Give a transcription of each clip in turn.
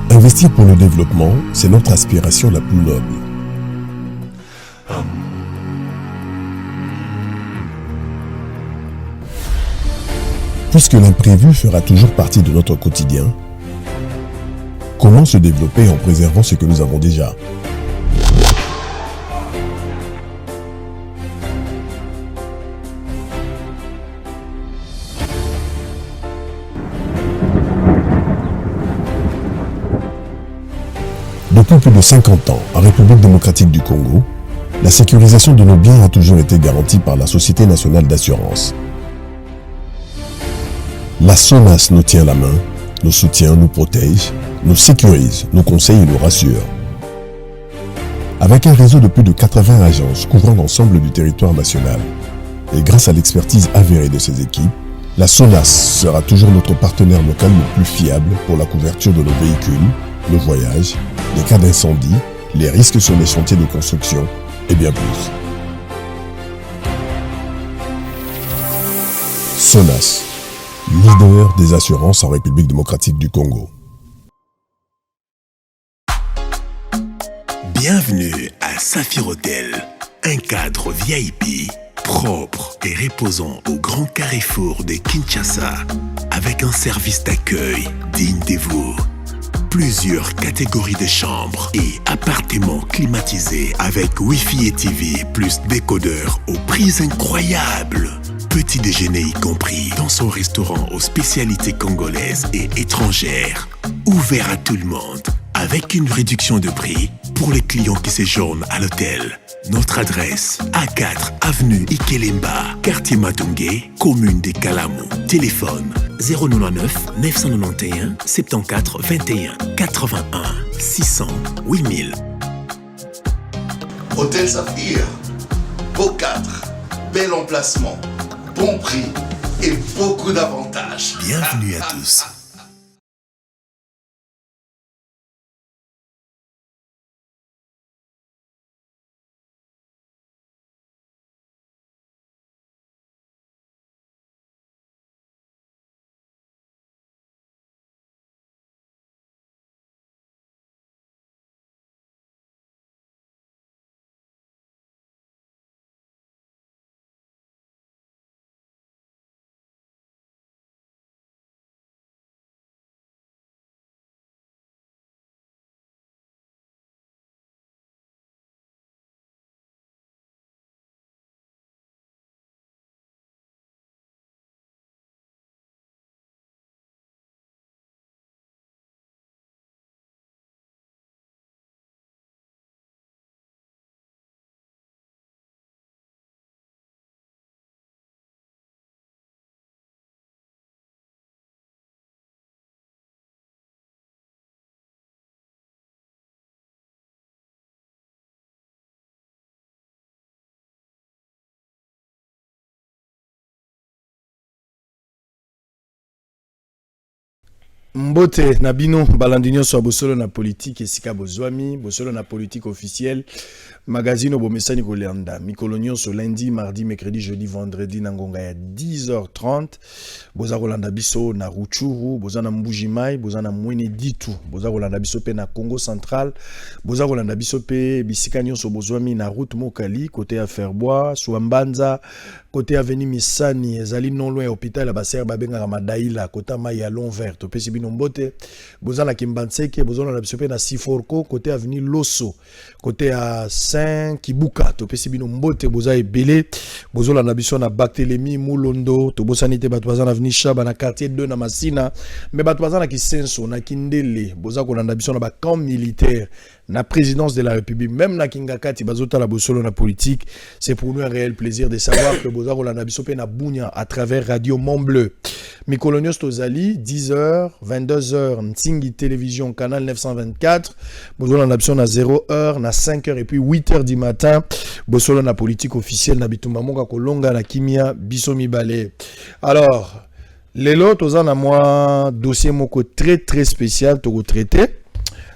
Investir pour le développement, c'est notre aspiration la plus noble. Puisque l'imprévu fera toujours partie de notre quotidien, comment se développer en préservant ce que nous avons déjà? Depuis plus de 50 ans, en République démocratique du Congo, la sécurisation de nos biens a toujours été garantie par la Société nationale d'assurance. La SONAS nous tient la main, nous soutient, nous protège, nous sécurise, nous conseille et nous rassure. Avec un réseau de plus de 80 agences couvrant l'ensemble du territoire national, et grâce à l'expertise avérée de ses équipes, la SONAS sera toujours notre partenaire local le plus fiable pour la couverture de nos véhicules, le voyage, les cas d'incendie, les risques sur les chantiers de construction et bien plus. SONAS, leader des assurances en République démocratique du Congo. Bienvenue à Saphir Hotel, un cadre VIP, propre et reposant au grand carrefour de Kinshasa, avec un service d'accueil digne de vous. Plusieurs catégories de chambres et appartements climatisés avec Wi-Fi et TV plus décodeur aux prix incroyables. Petit déjeuner y compris dans son restaurant aux spécialités congolaises et étrangères. Ouvert à tout le monde avec une réduction de prix pour les clients qui séjournent à l'hôtel. Notre adresse, A4 avenue Ikelemba, quartier Matungé, commune des Kalamou. Téléphone 099 991 74 21 81 600 8000. Hôtel Saphir, beau cadre, bel emplacement, bon prix et beaucoup d'avantages. Bienvenue à tous. Mbote Nabino Balandinho soit bosolo na politique et sika bozwami bosolo na politique officielle magazine bomesani kolanda mikolonio so lundi mardi mercredi jeudi vendredi nangonga ya 10h30 boza kolanda biso na Ruchuru boza na Mbujimai boza na Mwene Ditu boza kolanda biso pe na Congo central boza kolanda biso pe bisika nyonso bozwami na route Mokali côté à Ferbois Swambanza côté avenue Misani ezali non loin hôpital ya Baser babenga Madaila côté Maya Long Vert to pesi bino mbote boza na Kimbanseke boza na biso pe na Siforko côté avenue Loso côté à Saint Kibuka to pesi bino mbote boza ebele boza na biso na Barthélemy Mulondo to bosanité bato baza na avenue Chaba na quartier 2 na Masina mais bato baza na Kisenso na Kindele boza kolanda biso na ba camp militaire na présidence de la République même na Kingakati bazota la bosolo na politique c'est pour nous un réel plaisir de savoir que boza kolanda biso pe na Bunya à travers Radio Mont-Bleu Mikolonios Tozali 10h 22h Ntingi télévision canal 924 boza kolanda biso na 0h na 5h et puis 8h du matin bosolo na politique officielle na bitumba monga kolonga na kimia biso mibale. Alors lelo toza na moi dossier moko très spécial to traiter.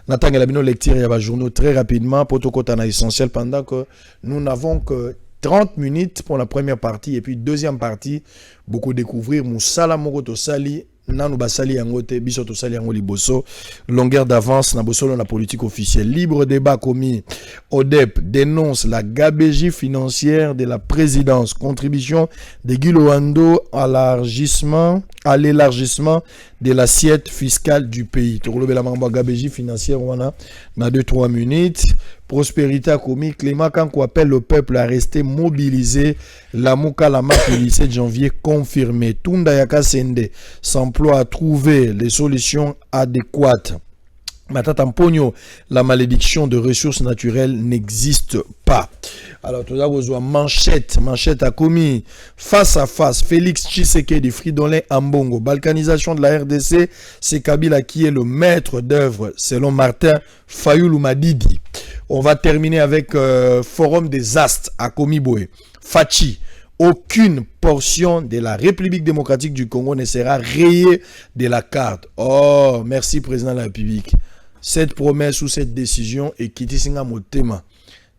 Natangela bino lecture ya ba journaux très rapidement pour to kota na essentiel pendant que nous n'avons que 30 minutes pour la première partie et puis deuxième partie beaucoup découvrir Moussala Moko to Sali nanu basali yango te biso to sali yango liboso longueur d'avance na bosolo na politique officielle. Libre débat commis. ODEP dénonce la gabegie financière de la présidence. Contribution de Guy Loando à l'élargissement de l'assiette fiscale du pays. Tourlobela mamba gabegie financière wana na 2-3 minutes. Prospérité commis. Clément Kanko appelle le peuple à rester mobilisé. La Mouka Lama le 17 janvier confirmé. Tunda Yaka Sende s'emploie à trouver les solutions adéquates. Matata Mpogno, la malédiction de ressources naturelles n'existe pas. Alors, tout d'abord, manchette a commis face à face. Félix Tshisekedi, Fridolin Ambongo, balkanisation de la RDC, c'est Kabila qui est le maître d'œuvre, selon Martin Fayoulou Madidi. On va terminer avec Forum des Astes à Komiboé. Fachi. Aucune portion de la République démocratique du Congo ne sera rayée de la carte. Oh, merci président de la République. Cette promesse ou cette décision est quittée singa motema.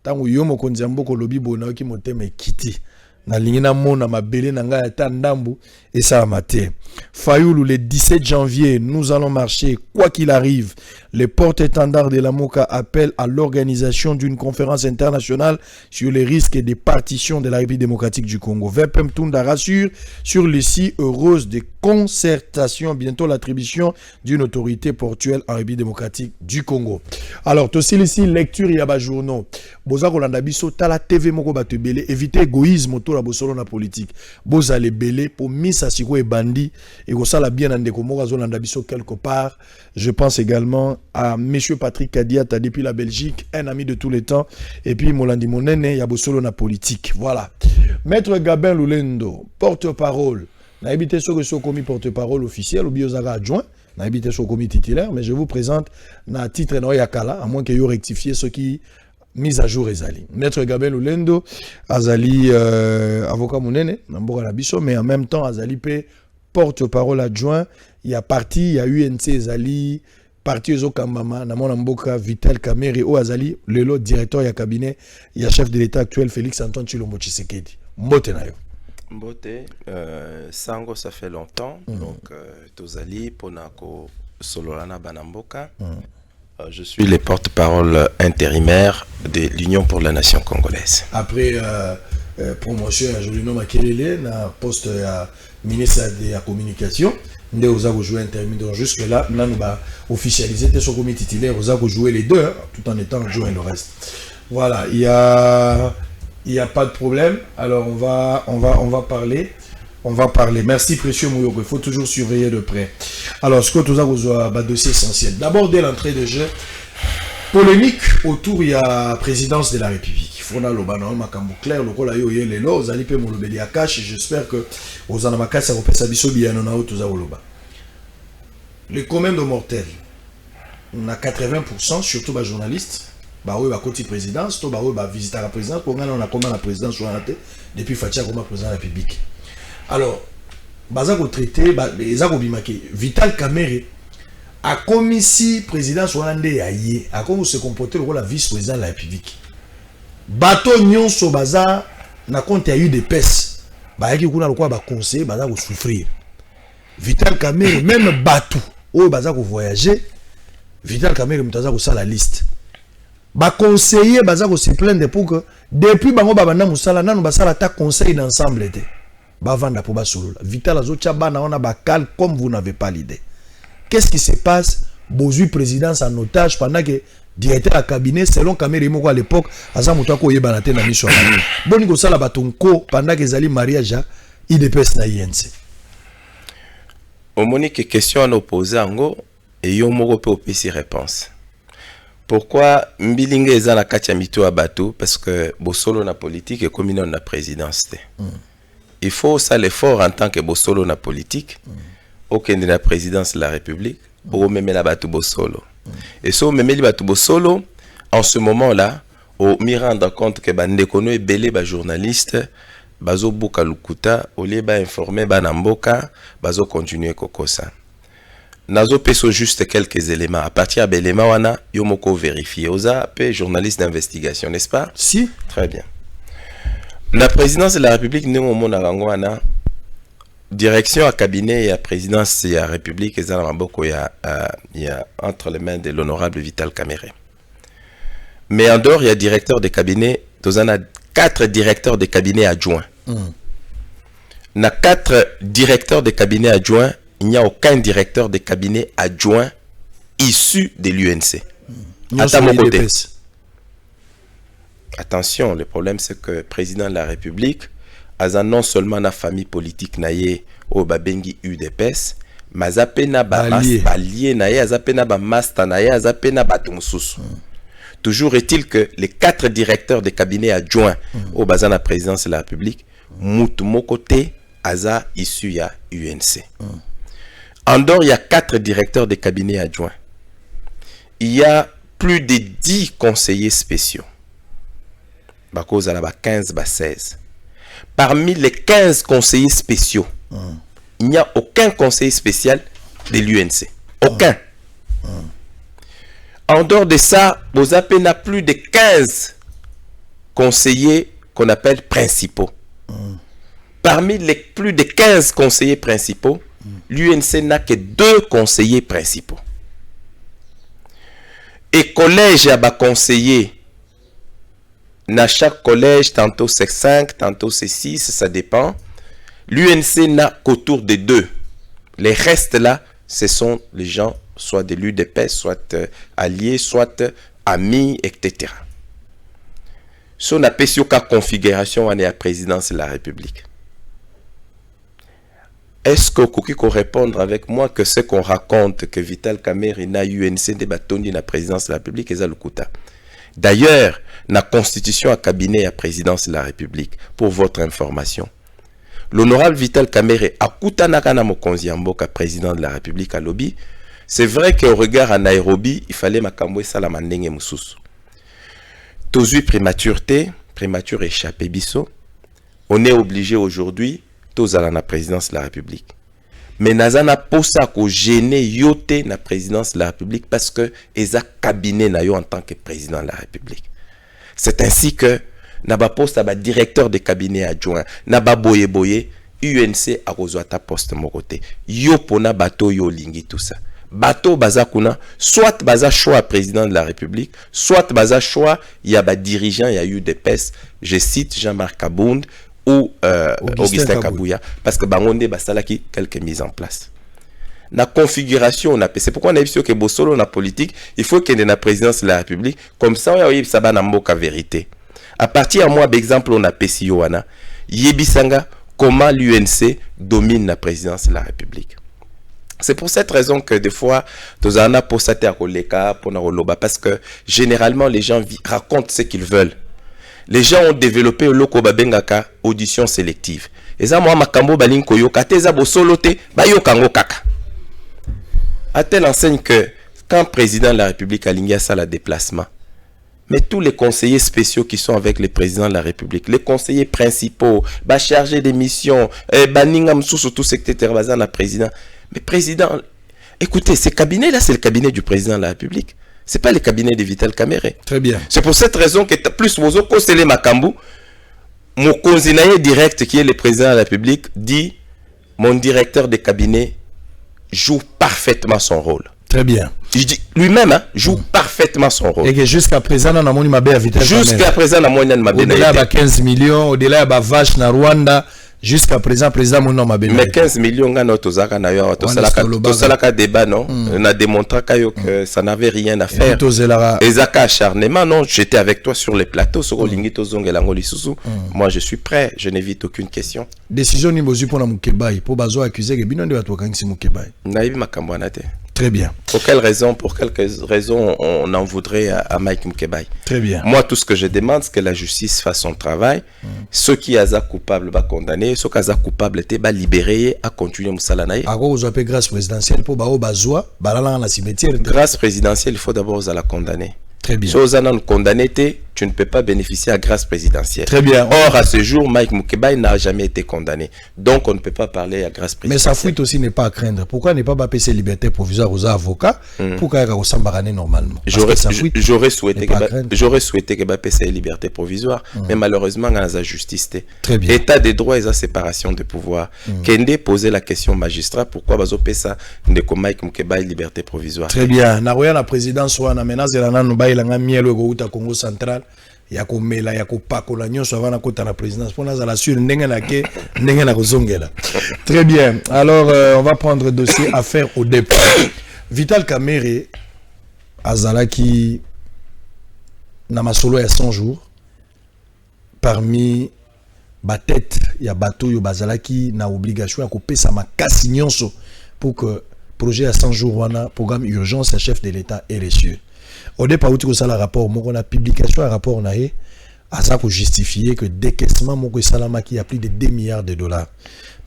Tango yomo konzambo ko lobi bona ki motema ekiti. Na lingina mona mabele na nga ya ndambu et ça maté. Fayoulou le 17 janvier, nous allons marcher quoi qu'il arrive. Les porte-étendards de la MOCA appellent à l'organisation d'une conférence internationale sur les risques des partitions de la République démocratique du Congo. VPM Tunda rassure sur l'issue heureuse des concertations, bientôt l'attribution d'une autorité portuelle en République démocratique du Congo. Alors, aussi ici, lecture yaba journaux. Boza kolanda biso tala TV moko batu belé, éviter égoïsme autour la bosolo na politique. Boza le belé pour misa siko et bandi et ko sala bien andeko moko azolanda biso quelque part. Je pense également à monsieur Patrick Kadiata depuis la Belgique, un ami de tous les temps, et puis Molandi Monene, Yabosolo na politique. Voilà. Maître Gabin Lulendo, porte-parole. N'a habité sur le commis porte-parole officiel ou biozaga adjoint. N'a habité sur le commis titulaire, mais je vous présente na titre Noyakala, à moins qu'il y ait rectifié ce qui mise à jour Ezali. Maître Gabin Lulendo, Azali avocat Monene, Namboka Nabiso, mais en même temps Azali P porte-parole adjoint. Il y a parti, il y a UNC Ezali, parti Ezokambama, Namona Mboka, Vital Kamere, Azali, le directeur du cabinet, il y a chef de l'État actuel, Félix Antoine Tshilombo Tshisekedi. Mbote Nayo. Mbote, Sango, ça fait longtemps, donc Tozali, Ponako, Sololana Banamboka. Je suis le porte-parole intérimaire de l'Union pour la Nation congolaise. Après promotion à Jolino Makelele, na poste ministre de la communication, nous avons joué intermédiaire. Jusque-là, nous avons officialisé ce comité titulaire, nous avons joué les deux, tout en étant joué le reste. Voilà, il y a pas de problème. Alors on va parler. Merci précieux Mouyoko, il faut toujours surveiller de près. Alors ce que nous avons un dossier essentiel. D'abord dès l'entrée de jeu, polémique autour de la présidence de la République. Il faut que makambo clair le rôle ayo yelelo ozali pe molobeli akashi. J'espère que ozana makasa kopesa biso biyano na oto za oloba. Les communs de mortels, on a 80%, surtout les journalistes, bah oui, bah côté présidence, tout bah oui, bah visiter la présidence, pour on a comment la présidence soit depuis Fatia comme président de la République. Alors, baza ko traité, bah les ako bimake Vital Kamerhe a commis si président soit ndé yaye, a comment se comporter le rôle la vice-président de la République. Bateau nyonso baza na compte a eu des pèses. Bah yaki kuna lokwa ba conseiller baza ko souffrir. Vital Kamerhe même bateau ou baza ko voyager, Vital Kamerhe mutaza ko sa la liste. Ba conseiller baza ko se plaindre pour que depuis bango babanda musala nanu basala ta conseil d'ensemble était. Ba vanda pour ba solo. Vital azo tchabana on a ba cal comme vous n'avez pas l'idée. Qu'est-ce qui se passe? Bozui présidence en otage pendant que directeur à cabinet selon Kamerhe moko à l'époque aza muto ko yebana te na mission. Boni ko sala batonko pendant que zali mariage IDPS na INC. Au monique question à opposer ango et yo moko pe opesi réponse. Pourquoi mbilinge eza na kati ya mito ya bato? Parce que bosolo na politique et comme na présidence te. Il faut ça l'effort en tant que bosolo na politique. Aucun de la présidence de la République pour même la bato bosolo. Et so même li bato bosolo en ce moment-là, au me rendre compte que bande kono ebele ba journaliste bazo buka lukuta au lieu ba informer ba namboka bazo continuer kokosa. Nazo peso juste quelques éléments. À partir d'éléments wana yomoko vérifier. Oza pe journaliste d'investigation, n'est-ce pas? Si. Très bien. La présidence de la République n'est au monde wana direction à cabinet et à présidence et à République et à Maboko, il y a entre les mains de l'honorable Vital Kamerhe. Mais en dehors, il y a directeur de cabinet, nous en a 4 directeurs de cabinet adjoints. Il y a 4 directeurs de cabinet adjoints, il n'y a aucun directeur de cabinet adjoint issu de l'UNC. À mon côté. Attention, le problème c'est que le président de la République a non seulement la famille politique naïe au babengi UDPS, mais azapena ba allié naïe, azapena ba master naïe, azapena ba tumususu. Toujours est-il que les 4 directeurs de cabinet adjoints au bazan de la présidence de la République, moutumo côté aza issu ya UNC. En dehors, il y a 4 directeurs de cabinet adjoints. Il y a plus de 10 conseillers spéciaux. Bako zalaba 15 ba 16. Parmi les 15 conseillers spéciaux, il n'y a aucun conseiller spécial de l'UNC. Aucun. En dehors de ça, Bozapé n'a plus de 15 conseillers qu'on appelle principaux. Parmi les plus de 15 conseillers principaux, l'UNC n'a que 2 conseillers principaux. Et collège à bas conseillers, dans chaque collège, tantôt c'est 5, tantôt c'est 6, ça dépend. L'UNC n'a qu'autour de 2. Les restes là, ce sont les gens, soit de l'UDP, soit alliés, soit amis, etc. Si on appelle sur la configuration, on est à la présidence de la République. Est-ce que vous pouvez répondre avec moi que ce qu'on raconte que Vital Kamerhe n'a UNC de bâtonnier de la présidence de la République, c'est le Kouta. D'ailleurs, la constitution à cabinet à présidence de la République, pour votre information, l'honorable Vital Kamerhe a Kouta Nakana Mokonzi Amboka, président de la République à Lobby. C'est vrai qu'au regard à Nairobi, il fallait Makambwe Salamandenge Moussous. Tozui prémature échappé biso. On est obligé aujourd'hui, tous à la présidence de la République. Mais nazana posa ko gêner yote na présidence de la République parce que eza cabinet na yo en tant que président de la République. C'est ainsi que naba posta ba directeur de cabinet adjoint, naba boye UNC a reçoit ta poste mon côté. Yo pona bato yo lingi tout ça. Bato baza kuna soit baza choix président de la République, soit baza choix il y a ba dirigeant il y a eu des PES, je cite Jean-Marc Abound ou Augustin Kabouya, parce que bangonde basala qui quelques mises en place. La configuration on a c'est pourquoi on a dit que Bosolo na politique, il faut qu'il y ait la présidence de la République comme ça on y ça ba na mboka vérité. À partir de moi d'exemple on a Pessi Yoana, Yebisanga comment l'UNC domine la présidence de la République. C'est pour cette raison que des fois, nous avons posté à Koleka, parce que généralement les gens racontent ce qu'ils veulent. Les gens ont développé le loko babengaka audition sélective. Et ça, moi, makambo balin koyoka, teza bosolote, bayokango kaka. À telle enseigne que quand le président de la République a ligné ça la déplacement, mais tous les conseillers spéciaux qui sont avec le président de la République, les conseillers principaux, chargés des missions, baningam sous tout secrétaire bazan la président. Mais président, écoutez, ce cabinet-là, c'est le cabinet du président de la République. Ce n'est pas le cabinet de Vital Kamerhe. Très bien. C'est pour cette raison que plus vous conseillez Makambu, mon conseiller direct qui est le président de la République dit mon directeur de cabinet joue parfaitement son rôle. Très bien. Il dit lui-même joue parfaitement son rôle. Et que jusqu'à présent, on a mon Vital Kamerhe. Jusqu'à présent, on a mon au-delà de 15 millions, au-delà de vache na Rwanda. Jusqu'à présent, président Mouno Mabé. Mais 15 millions, tout ça, débat, non? On a démontré que ça n'avait rien à faire. Et Zaka acharnement, non? J'étais avec toi sur les plateaux, moi je suis prêt, je n'évite aucune question. Décision ni bozu pour la Moukebaï, pour bazo accuser que Binondi va toquer si Moukebaï. Naïvi Makambouanate. Très bien. Pour quelles raisons on en voudrait à Mike Moukebaï? Très bien. Moi, tout ce que je demande, c'est que la justice fasse son travail. Ceux qui sont coupables va condamner, ceux qui sont coupables va libérer à continuer Moussalanaï. À quoi vous appelez grâce présidentielle pour grâce présidentielle, il faut d'abord la condamner. Très bien. Si vous allez condamner, tu ne peux pas bénéficier à grâce présidentielle. Très bien. Or, à ce jour, Mike Mukebai n'a jamais été condamné. Donc, on ne peut pas parler à grâce présidentielle. Mais sa fuite aussi n'est pas à craindre. Pourquoi ne pas passer liberté provisoire aux avocats pour qu'il y ait un normalement? J'aurais souhaité que Bapé ait liberté provisoire, mais malheureusement, dans la justice, très bien. État des droits et la séparation des pouvoirs. Kende posait la question au magistrat, pourquoi Bazopé ça ne comme Mike Mukebai liberté provisoire? Très bien. Naroya la présidence soit na menace de la nanu bailanga mielo go uta Congo central. Ya komela ya kopakola nyonso avant na kota na présidence pour la sur ndenge na kozongela. Très bien. Alors on va prendre le dossier affaire au dépôt. Vital Kamerhe azalaki na masolo ya 100 jours parmi ba tête ya bateau yo bazalaki na obligation ya kopesa makasi nyonso pour que projet à 100 jours wana programme urgence à chef de l'État et les cieux. Au départ, où ça le rapport, mon la publication un rapport naé, à ça pour justifier que décaissement mon salama qui a plus de 2 milliards de dollars.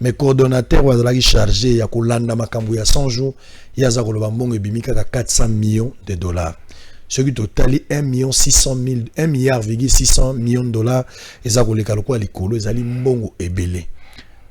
Mais coordonnateur ou qui chargé il y a kolanda makambu ya 100 jours, il y a za koloba mbongo ebimika 400 millions de dollars. Ce qui total 1 milliard 600 millions de dollars et ça koleka lokwa likolo ezali mbongo ebele.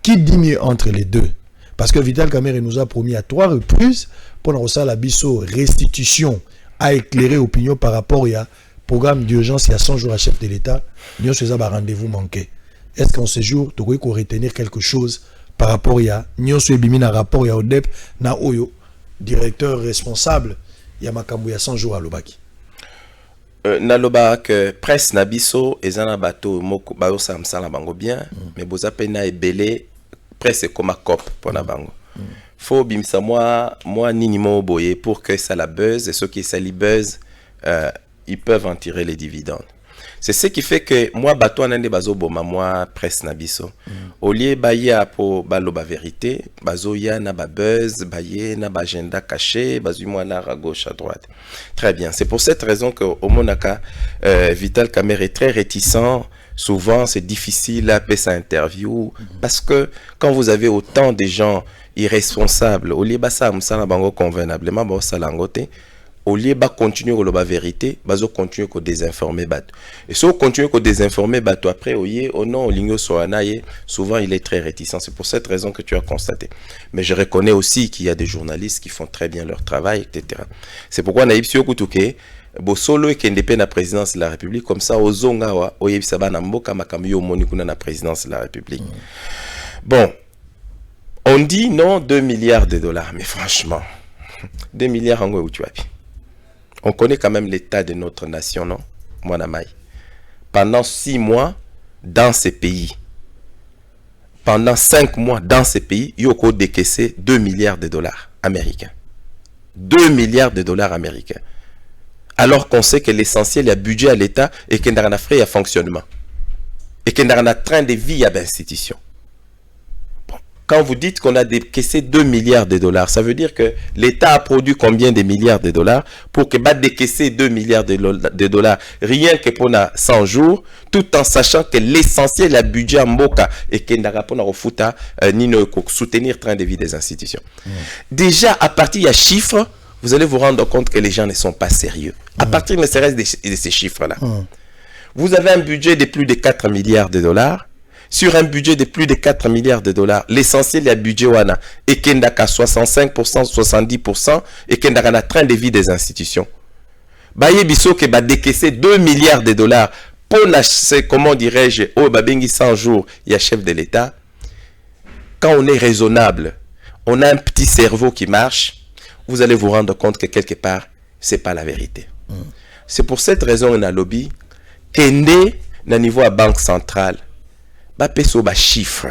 Qui dit mieux entre les deux? Parce que Vital Kamerhe nous a promis à 3 reprises pour nous la biso restitution à éclairer l'opinion par rapport à programme d'urgence il y a 100 jours à chef de l'État. Nous avons un rendez-vous manqué. Est-ce qu'en ce jour, tu peux retenir quelque chose par rapport à nous avons un rapport à ODEP, na oyo directeur responsable il y a makambu il y a 100 jours à Lobaki. Na Lobak presse na biso ezana bateau moko ba osamsala bango bien mais boza pena ebele presse comme un cop pour la bango. Faut bimsa moi nini mo boye pour que ça la buzz et ceux qui ça li buzz ils peuvent en tirer les dividendes. C'est ce qui fait que moi bateau nande bazo boma moi presse na biso. Au lieu baya pour baloba vérité, bazo ya na ba buzz, baye na ba agenda caché, bazo moi na à gauche à droite. Très bien, c'est pour cette raison que au Monaka Vital Kamerhe est très réticent. Souvent, c'est difficile à faire sa interview parce que quand vous avez autant de gens irresponsables, au lieu de ça, convenablement, au lieu de continuer à la vérité, vous continuez à désinformer. Et si vous continuez à désinformer, après, souvent il est très réticent. C'est pour cette raison que tu as constaté. Mais je reconnais aussi qu'il y a des journalistes qui font très bien leur travail, etc. C'est pourquoi Naïb Siokoutuke, Bosolo et Kendepe na présidence de la République comme ça ozongawa oyebisaba na mboka makambo yo moni kuna na présidence de la République. Bon, on dit non 2 milliards de dollars mais franchement 2 milliards en où tu as. On connaît quand même l'état de notre nation, non? Mwanamai. Pendant 6 mois dans ces pays. Pendant 5 mois dans ces pays, yoko décaissé 2 milliards de dollars américains. 2 milliards de dollars américains. Alors qu'on sait que l'essentiel, il y a budget à l'État et qu'il y a un frais à fonctionnement. Et qu'il y a un train de vie à l'institution. Bon. Quand vous dites qu'on a décaissé 2 milliards de dollars, ça veut dire que l'État a produit combien de milliards de dollars pour qu'il va décaisser 2 milliards de dollars rien que pour 100 jours, tout en sachant que l'essentiel, le budget en Mboka et qu'il n'y a pas de soutenir le train de vie des institutions. Déjà, à partir de chiffres, vous allez vous rendre compte que les gens ne sont pas sérieux. À partir de ces chiffres-là, vous avez un budget de plus de 4 milliards de dollars. Sur un budget de plus de 4 milliards de dollars, l'essentiel est budget wana et qu'il n'y a qu'à 65%, 70% et qu'il n'y a qu'un train de vie des institutions. Baye biso que va décaisser 2 milliards de dollars pour comment dirais-je, oh babengi 100 jours, il y a chef de l'État. Quand on est raisonnable, on a un petit cerveau qui marche. Vous allez vous rendre compte que quelque part, ce n'est pas la vérité. C'est pour cette raison qu'on a lobby, qu'est na niveau à banque centrale, ba peso ba chiffre.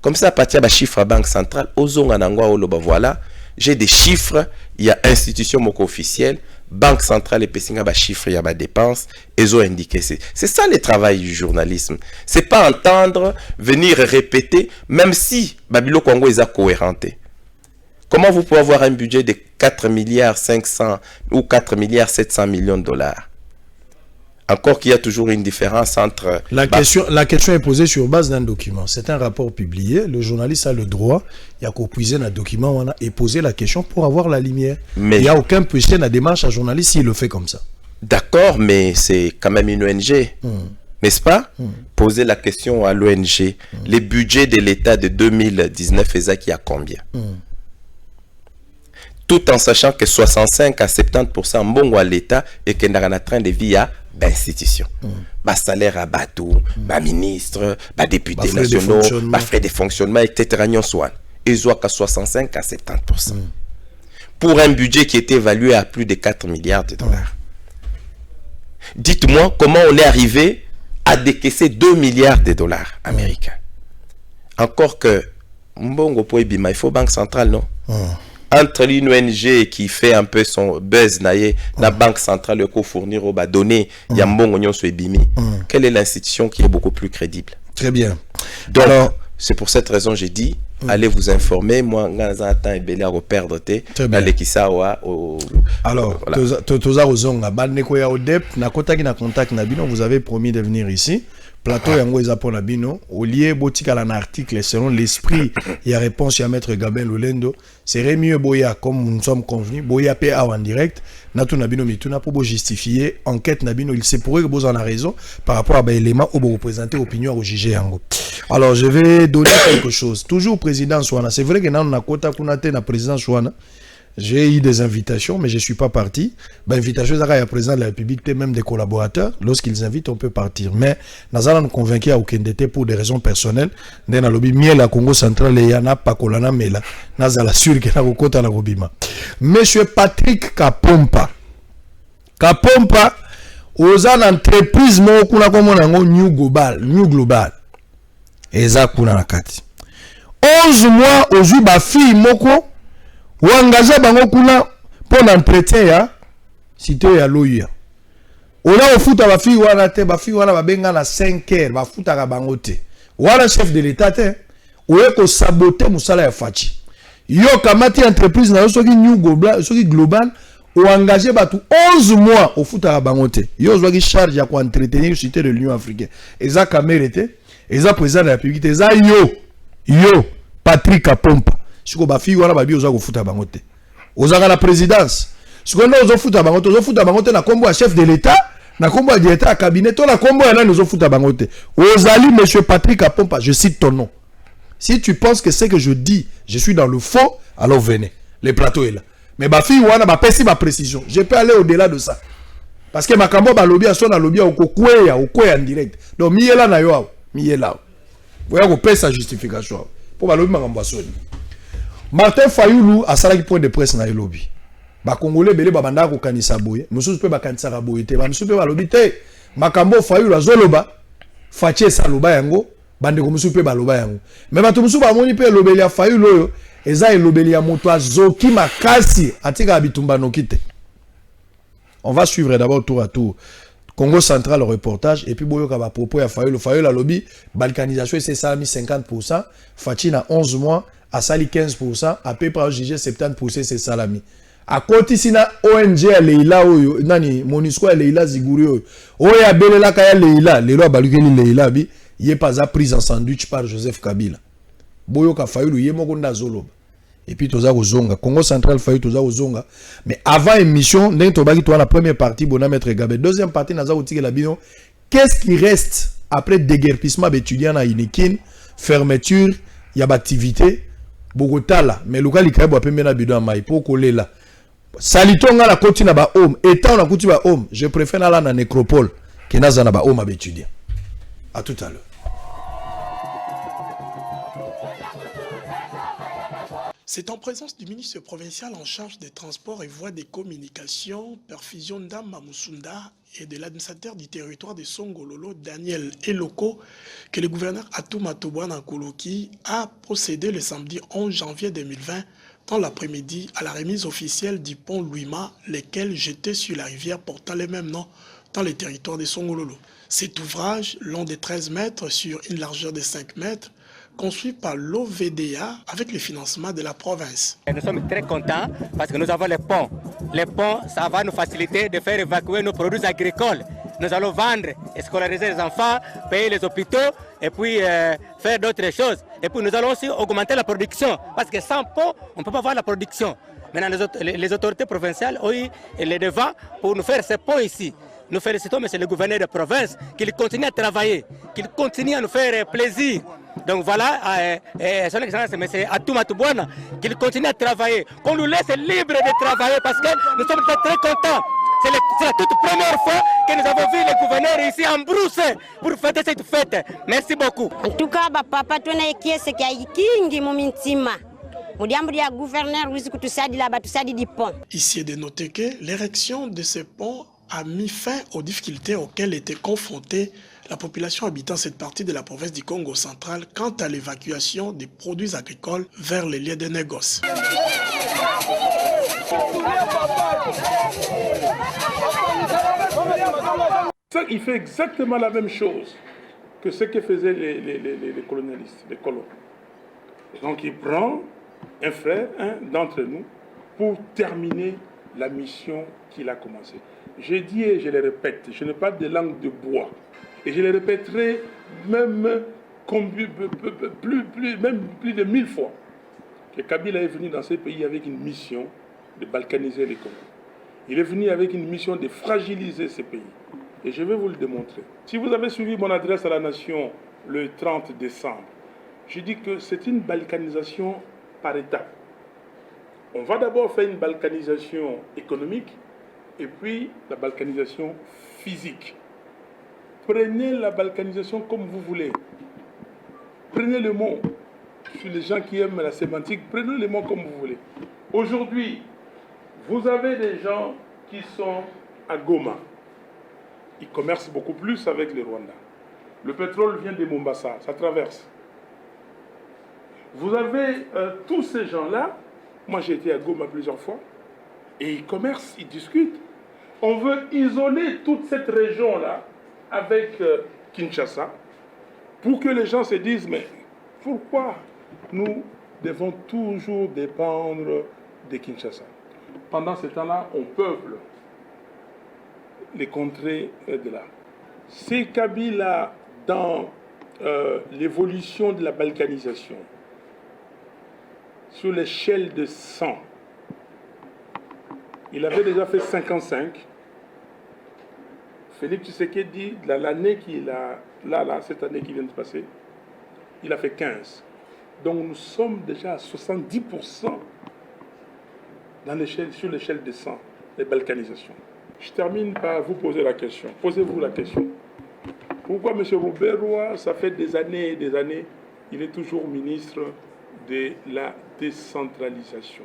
Comme ça, à partir de chiffre à banque centrale, voilà, j'ai des chiffres, il y a institution moko officielle, banque centrale et pesinga ba chiffre, il y a ba dépenses, et ils ont indiqué. C'est ça le travail du journalisme. C'est pas entendre, venir répéter, même si Babilo Congo est cohérenté. Comment vous pouvez avoir un budget de 4 milliards 500 ou 4 milliards 700 millions de dollars? Encore qu'il y a toujours une différence entre... La question est posée sur base d'un document. C'est un rapport publié. Le journaliste a le droit, il y a qu'au puiser un document et poser la question pour avoir la lumière. Mais il n'y a aucun péché dans la démarche à journaliste s'il le fait comme ça. D'accord, mais c'est quand même une ONG, n'est-ce pas? Poser la question à l'ONG. Les budgets de l'État de 2019, il y a combien? Tout en sachant que 65 à 70% bon à l'État et qu'on est en train de vivre à l'institution. Bas salaire à bateau, bas ministre, bas députés nationaux, bas frais de fonctionnement, etc. Ils ont qu'à 65 à 70%. Pour un budget qui était évalué à plus de 4 milliards de dollars. Dites-moi comment on est arrivé à décaisser 2 milliards de dollars américains. Encore que, il faut Banque centrale, non? Entre une ONG qui fait un peu son buzz, la Banque centrale qui fournir aux données, il y a un bon oignon sur Ebimi. Quelle est l'institution qui est beaucoup plus crédible? Très bien. Donc, c'est pour cette raison que j'ai dit, allez vous informer. Moi, dans un temps, il y a perdre allez qui ça alors, vous avez promis de venir ici. Plateau yango ezapo na bino au lieu botika la article selon l'esprit il y a réponse à maître Gabin Lolendo serait mieux boya comme nous sommes convenus boya pa en direct na tout na bino mituna pour justifier enquête na bino il se pourrait que vous en a raison par rapport à l'élément où vous représentez opinion au juge yango. Alors je vais donner quelque chose toujours président Swana, c'est vrai que na on a quota kunate na président Swana. J'ai eu des invitations, mais je ne suis pas parti. Invitation, il y a président de la République, même des collaborateurs. Lorsqu'ils invitent, on peut partir. Mais nous allons nous convaincre à aucun détail pour des raisons personnelles. Dans le lobby, la Congo central, il y en a pas colana, mais là, nous allons assurer qu'il y a un lobby. Monsieur Patrick Kapompa, aux entreprises, New Global. Et ça, 11 mois, aujourd'hui, ma fille, Moko, ou engagé bango kuna pour l'entretien ya cité ya loya ona ofuta ba fille wana te ba fille wana ba benga na 5h ba futa ka bango te wana chef de l'état te oye ko saboter musala ya fachi yo kamati entreprise na soki New Global ou engagé ba tout 11 mois au futa ka bango te yo zwa ki charge ya ko entretenir cité de l'Union africaine eza camere te eza président de la République eza yo Patrick Kapompa. Si vous avez un babi, vous avez un bangote. Vous avez la présidence. Si vous avez un bangote, vous avez un bangote na combo à chef de l'État, na combo à directeur à cabinet, na combo à nous avez un bangote. Vous avez monsieur Patrick Apompa, je cite ton nom. Si tu penses que c'est que je dis, je suis dans le faux, alors venez. Le plateau est là. Mais ma fille, wana ba pesi ma précision. Je peux aller au-delà de ça. Parce que ma combo ba lobby a son lobby au kokweya en direct. Donc mi là na yo, mi là. Vous voyez qu'on paie sa justification. Pour ba lobby ma combo son. Martin Fayoulou a salaki point de presse na lobby. Ba Congolais belé babanda ko kanisa boye. Mususu pe ba kanisa boye te. Ba mususu pe ba lobby te. Makambo Fayoulou azoloba. Fache saloba yango. Bande ko mususu pe ba loba yango. Mais ba to mususu ba moni pe lobeli ya Fayoulou yo. Eza lobeli ya moto azoki makasi atika bitumba nokite. On va suivre d'abord tour à tour. Congo central le reportage et puis boyoka ba propos ya Fayoulou. Fayoulou la lobby balkanisation c'est ça mis 50%. Fachi na 11 mois. À sali 15%, à peu près jugé 70% c'est salami. À côté sina ONG à Leila oyo, nani Monisco à Leila Ziguri oyo. Oya belela kaya Leila, lelo abalukeli Leila bi, yé pas à prise en sandwich par Joseph Kabila. Boyoka Fayoulou yé mokonda zoloba. Et puis toza ozonga, Congo central Fayoulou toza ozonga. Mais avant émission, ndenge tobaki toi la première partie bona maître Gabé, deuxième partie naza otike la bino. Qu'est-ce qui reste après déguerpissement d'étudiants à Inikin, fermeture, il y a activité Bogota là, mais local il kaibwa pembe na bidon mai pour coller là. Salitonga la koti na ba home, étant na koti ba home, je préfère na la na nécropole que na za na ba home à étudier. À tout à l'heure. C'est en présence du ministre provincial en charge des transports et voies des communications, Perfusion Ndam Mamoussunda, et de l'administrateur du territoire de Songololo, Daniel Eloko, que le gouverneur Atouma Tobouana Koloki a procédé le samedi 11 janvier 2020, dans l'après-midi, à la remise officielle du pont Louima, lequel jetait sur la rivière portant le même nom dans le territoire de Songololo. Cet ouvrage, long de 13 mètres sur une largeur de 5 mètres, construit par l'OVDA avec le financement de la province. Et nous sommes très contents parce que nous avons les ponts. Les ponts, ça va nous faciliter de faire évacuer nos produits agricoles nous allons vendre et scolariser les enfants, payer les hôpitaux et puis faire d'autres choses. Et puis nous allons aussi augmenter la production parce que sans pont, on ne peut pas avoir la production. Maintenant, les autorités provinciales ont eu les devants pour nous faire ces ponts ici. Nous félicitons M. le gouverneur de province qu'il continue à travailler, qu'il continue à nous faire plaisir. Donc voilà, son excellence M. Atou Matoubouna, qu'il continue à travailler, qu'on nous laisse libre de travailler parce que nous sommes très contents. C'est la toute première fois que nous avons vu les gouverneurs ici en brousse pour fêter cette fête. Merci beaucoup. En tout cas, papa, tu n'es qui est-ce qui a ikingi mumintima. Ici est de noter que l'érection de ces ponts a mis fin aux difficultés auxquelles était confrontée la population habitant cette partie de la province du Congo central quant à l'évacuation des produits agricoles vers les lieux de négoce. Il fait exactement la même chose que ce que faisaient les colonialistes, les colons. Donc il prend un frère, un d'entre nous, pour terminer la mission qu'il a commencée. Je dis et je le répète, je n'ai pas de langue de bois. Et je le répéterai même plus de 1000 fois. Que Kabila est venu dans ce pays avec une mission de balkaniser les Congos. Il est venu avec une mission de fragiliser ce pays. Et je vais vous le démontrer. Si vous avez suivi mon adresse à la nation le 30 décembre, je dis que c'est une balkanisation par étapes. On va d'abord faire une balkanisation économique et puis la balkanisation physique. Prenez la balkanisation comme vous voulez. Prenez le mot. Sur les gens qui aiment la sémantique, prenez le mot comme vous voulez. Aujourd'hui, vous avez des gens qui sont à Goma. Ils commercent beaucoup plus avec le Rwanda. Le pétrole vient de Mombasa, ça traverse. Vous avez tous ces gens-là, moi j'ai été à Goma plusieurs fois, et ils commercent, ils discutent. On veut isoler toute cette région-là avec Kinshasa pour que les gens se disent, mais pourquoi nous devons toujours dépendre de Kinshasa? Pendant ce temps-là, on peuple les contrées de là. C'est Kabila, dans l'évolution de la balkanisation, sur l'échelle de 100, il avait déjà fait 55. Félix Tshisekedi, l'année qu'il a, cette année qui vient de passer, il a fait 15. Donc nous sommes déjà à 70% sur l'échelle de 100, les balkanisations. Je termine par vous poser la question. Posez-vous la question. Pourquoi M. Rouberois, ça fait des années et des années, il est toujours ministre de la décentralisation,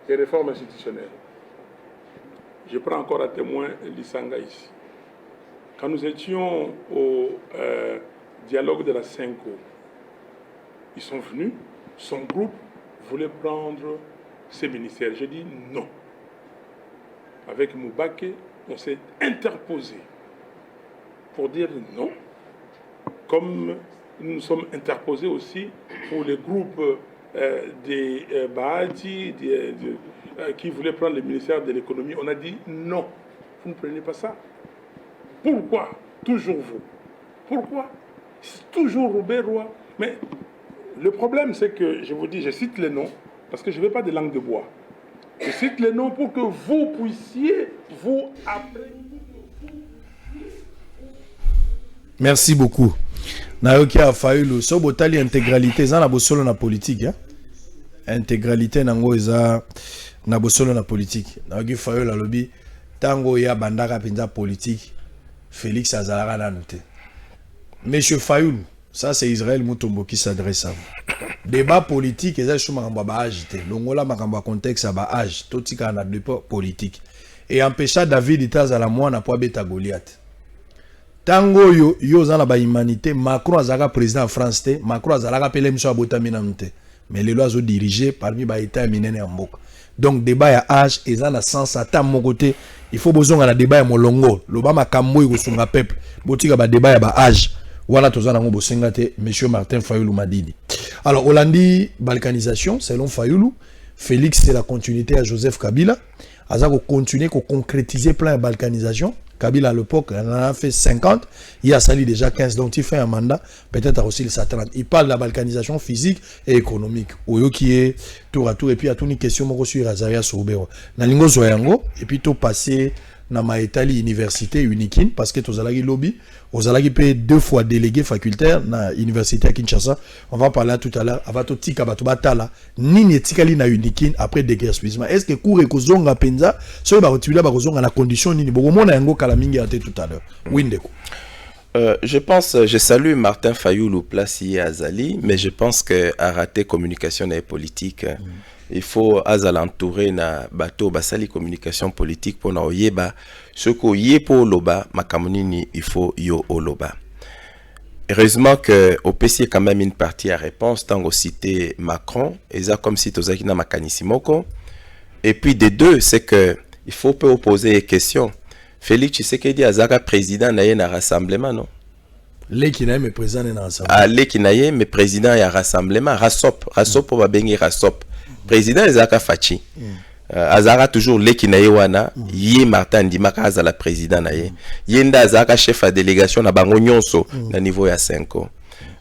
des réformes institutionnelles. Je prends encore à témoin Lissanga ici. Quand nous étions au dialogue de la Cinco, ils sont venus, son groupe voulait prendre ces ministères. J'ai dit non. Avec Moubake, on s'est interposé pour dire non, comme nous sommes interposés aussi pour les groupes des Bahati qui voulaient prendre le ministère de l'économie. On a dit non, vous ne prenez pas ça. Pourquoi toujours vous? Pourquoi c'est toujours Rouberois? Mais le problème, c'est que, je vous dis, je cite les noms, parce que je ne veux pas de langue de bois. Je cite les noms pour que vous puissiez vous apprendre. Merci beaucoup. Nayoki a failli so botali intégralité za na bosolo na politique hein. Intégralité nango eza na bosolo na politique. Nayoki failli la lobby tango ya bandaka pinza politique Félix Azalaka na noté. Monsieur Fayoulou, ça c'est Israël Mutombo qui s'adresse à vous. Débat politique eza sous makambo ba agité. Longola makambo contexte ba age, totika na débat politique. Et empêcha David itazala mwana po beta Goliath. Tango yo zana ba humanité, Macron azaka président en France te, Macron azalaka pele miso abotami na nte. Mais les lois sont dirigées parmi ba état minene en mboka. Donc débat ya âge ezana sens ata mon côté, il faut bozonga na débat ya molongo, loba makambo yo sunga peuple, botika ba débat ya ba âge. Voilà tozana ngo bosenga te monsieur Martin Fayoulou Madidi. Alors Hollandi balkanisation selon Fayoulou, Félix c'est la continuité à Joseph Kabila. Azako continuer qu'on concrétiser plein de balkanisation. Kabila à l'époque, on en a fait 50, il a sali déjà 15, donc il fait un mandat, peut-être aussi le 30. Il parle de la balkanisation physique et économique. Oyo qui est tour à tour, et puis il y a toute une question sur Azaria Soubero. Nalingo Zoyango, et puis tout passer dans ma Italie université Unikin, parce que tous allez lobby, aux allez payer 2 fois délégué facultaire dans l'université à Kinshasa. On va parler tout à l'heure, avant tout tika batala, ni tikali na Unikin après déguerpissement. Est-ce que cours et kozonga penza, ce ba retirer ba kozonga na condition ni bogo na yango kala mingi ate tout à l'heure. Windeko. Je salue Martin Fayoulou place hier à Zali, mais je pense que a raté communication et politique. Il faut l'entourer na bateau basali communication politique pour na oyeba ce ko yepo loba makamunini il faut yo oloba. Heureusement que au PC quand même une partie à réponse tant au cité Macron et ça comme si tozaki na makanisimoko et puis des deux c'est que il faut pas poser des questions. Félix Tshisekedi azaka président na yena rassemblement non. Lekinaye mais président na rassemblement. Ah Lekinaye mais président ya rassemblement rasop pour ba bengi rasop. Président Ezaka Fachi. Azara toujours Lekinaye wana, Yé Martin Ndimaka azala président na ye. Yenda Azaka chef à délégation na bango nyonso na niveau ya 5 ans.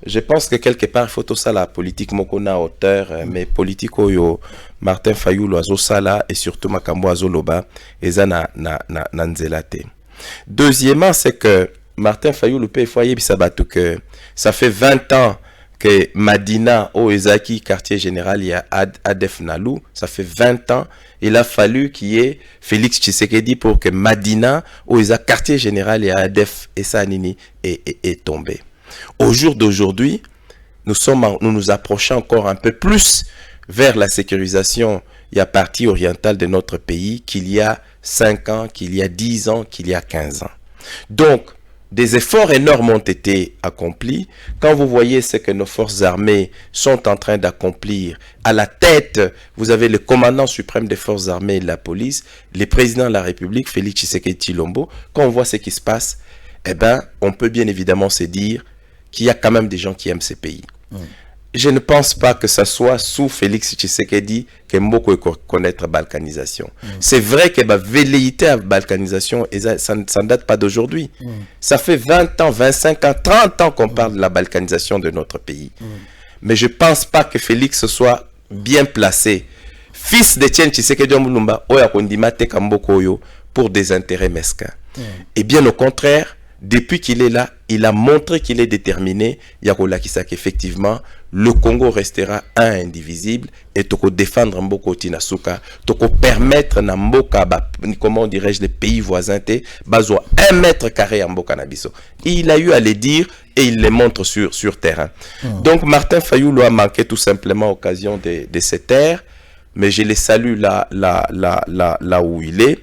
Je pense que quelque part il faut tout ça la politique moko na hauteur mais politique oyo Martin Fayoulou azo sala et surtout makambo azo loba eza na nzela te. Deuxièmement c'est que Martin Fayoulou peut foyer bisabatu que ça fait 20 ans que Madina au Ezaki quartier général il y a Adef Nalou, ça fait 20 ans, il a fallu qu'il y ait Félix Tshisekedi pour que Madina au Ezaki quartier général il y a Adef et Sanini est tombé. Au jour d'aujourd'hui, nous nous approchons encore un peu plus vers la sécurisation il y a partie orientale de notre pays qu'il y a 5 ans, qu'il y a 10 ans, qu'il y a 15 ans. Donc, des efforts énormes ont été accomplis. Quand vous voyez ce que nos forces armées sont en train d'accomplir, à la tête, vous avez le commandant suprême des forces armées et de la police, le président de la République, Félix Tshisekedi Tshilombo. Quand on voit ce qui se passe, eh ben, on peut bien évidemment se dire qu'il y a quand même des gens qui aiment ce pays. Je ne pense pas que ça soit sous Félix Tshisekedi que Mboko connaître la balkanisation. C'est vrai que la velléité à la balkanisation, ça ne date pas d'aujourd'hui. Ça fait 20 ans, 25 ans, 30 ans qu'on parle de la balkanisation de notre pays. Mais je ne pense pas que Félix soit bien placé. Fils de Tien Tshisekedi Mulumba, Oya Kondimate Kamboko Oyo, pour des intérêts mesquins. Et bien au contraire, depuis qu'il est là, il a montré qu'il est déterminé. Yakola Kisak, effectivement, le Congo restera un indivisible et toko défendre Mboko Tinasuka, toko permettre na Mboka, comment dirais-je, les pays voisins, bazo 1 mètre carré à Mboka Nabiso. Il a eu à les dire et il les montre sur terrain. Donc Martin Fayoulou a manqué tout simplement l'occasion de cette ère, mais je les salue là où il est.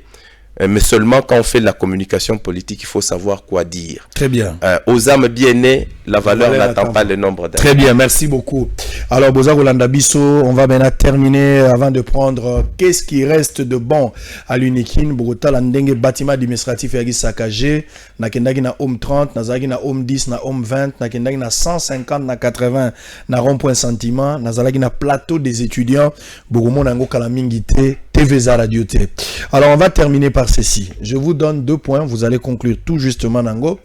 Mais seulement quand on fait de la communication politique, il faut savoir quoi dire. Très bien. Aux âmes bien nées, la valeur n'attend pas le nombre d'années. Très bien, merci beaucoup. Alors, Boza Rolanda Bisso, on va maintenant terminer avant de prendre qu'est-ce qui reste de bon à l'Unikin. Bogota, l'andenge bâtiment administratif est saccagé. Nakendagi na Home 30, Nazagi na Home 10, na Home 20, Nakendagi na 150, na 80, na rond-point sentiment, Nazalagi na plateau des étudiants. Bogomo nango kalamingite, TVza Radio T. Alors, on va terminer par ceci. Je vous donne 2 points. Vous allez conclure tout justement, Nango.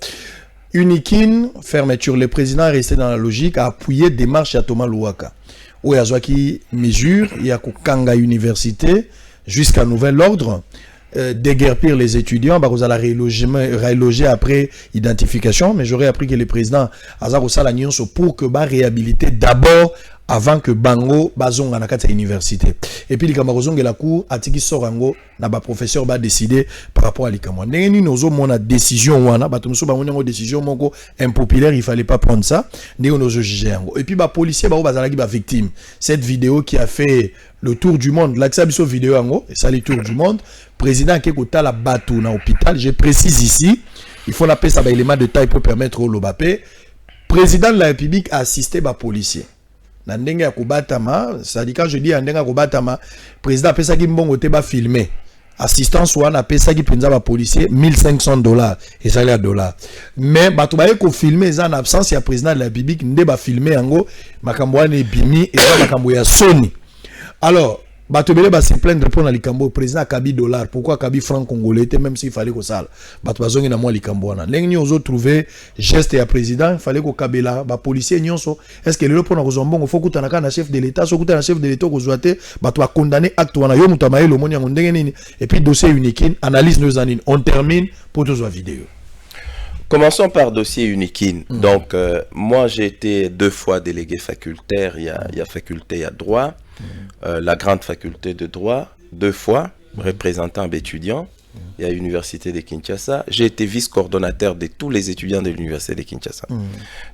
Unikin, fermeture. Le président est resté dans la logique à appuyer démarche à Thomas Louaka. Où il y a qui mesure, il y a Kanga Université, jusqu'à nouvel ordre, déguerpir les étudiants, bah, vous allez reloger après identification, mais j'aurais appris que le président Azar l'union pour que bah réhabiliter d'abord avant que Bango bazonga na kati université. Et puis likamazonga la cour atiki sorango na ba professeur ba décider par rapport à likamwa. Ndeni nozo mona décision wana ba tumso ba mona décision moko impopulaire, il fallait pas prendre ça. Ndeni nozo juger yango. Et puis ba policier ba bazalaki ba victime. Cette vidéo qui a fait le tour du monde, l'accès biso vidéo yango et ça le tour du monde. Président qui kota la batou na hôpital, je précise ici, il faut la paix ça ba élément de taille pour permettre au Lobapé. Président de la République a assisté ba policier. Na ndenge ya kubatama, c'est-à-dire quand je dis ndenge ya kubatama, président pesa ki mbongo te ba filmer. Assistance wana pesa ki penza ba policier $1,500 et ça les dollars. Mais bato ba ko filmer en absence ya président de la République nde ba filmer yango makambo wana ebimi et makambo ya Sony. Alors, Batobele va se plaindre pour Likambo, président Kabi dollar, pourquoi Kabi franc congolais, même s'il fallait que ça. Batobazongi na moi Likambo. L'ennemi aux autres trouvé geste et à président, il fallait que Kabila, bah policier nyonso. Est-ce que le pour nous bon, il faut que tu na chef de l'État, so que tu chef de l'État que zoate, bah tu as condamné acte wana yo mutamaye le moni ngondengeni et puis dossier unique, analyse nos anines. On termine pour tous la vidéo. Commençons par dossier Unikin. Donc, moi, j'ai été 2 fois délégué facultaire. Il y a faculté, il y a droit. La grande faculté de droit, 2 fois, représentant d'étudiants. Il y a l'université de Kinshasa. J'ai été vice-coordonnateur de tous les étudiants de l'université de Kinshasa.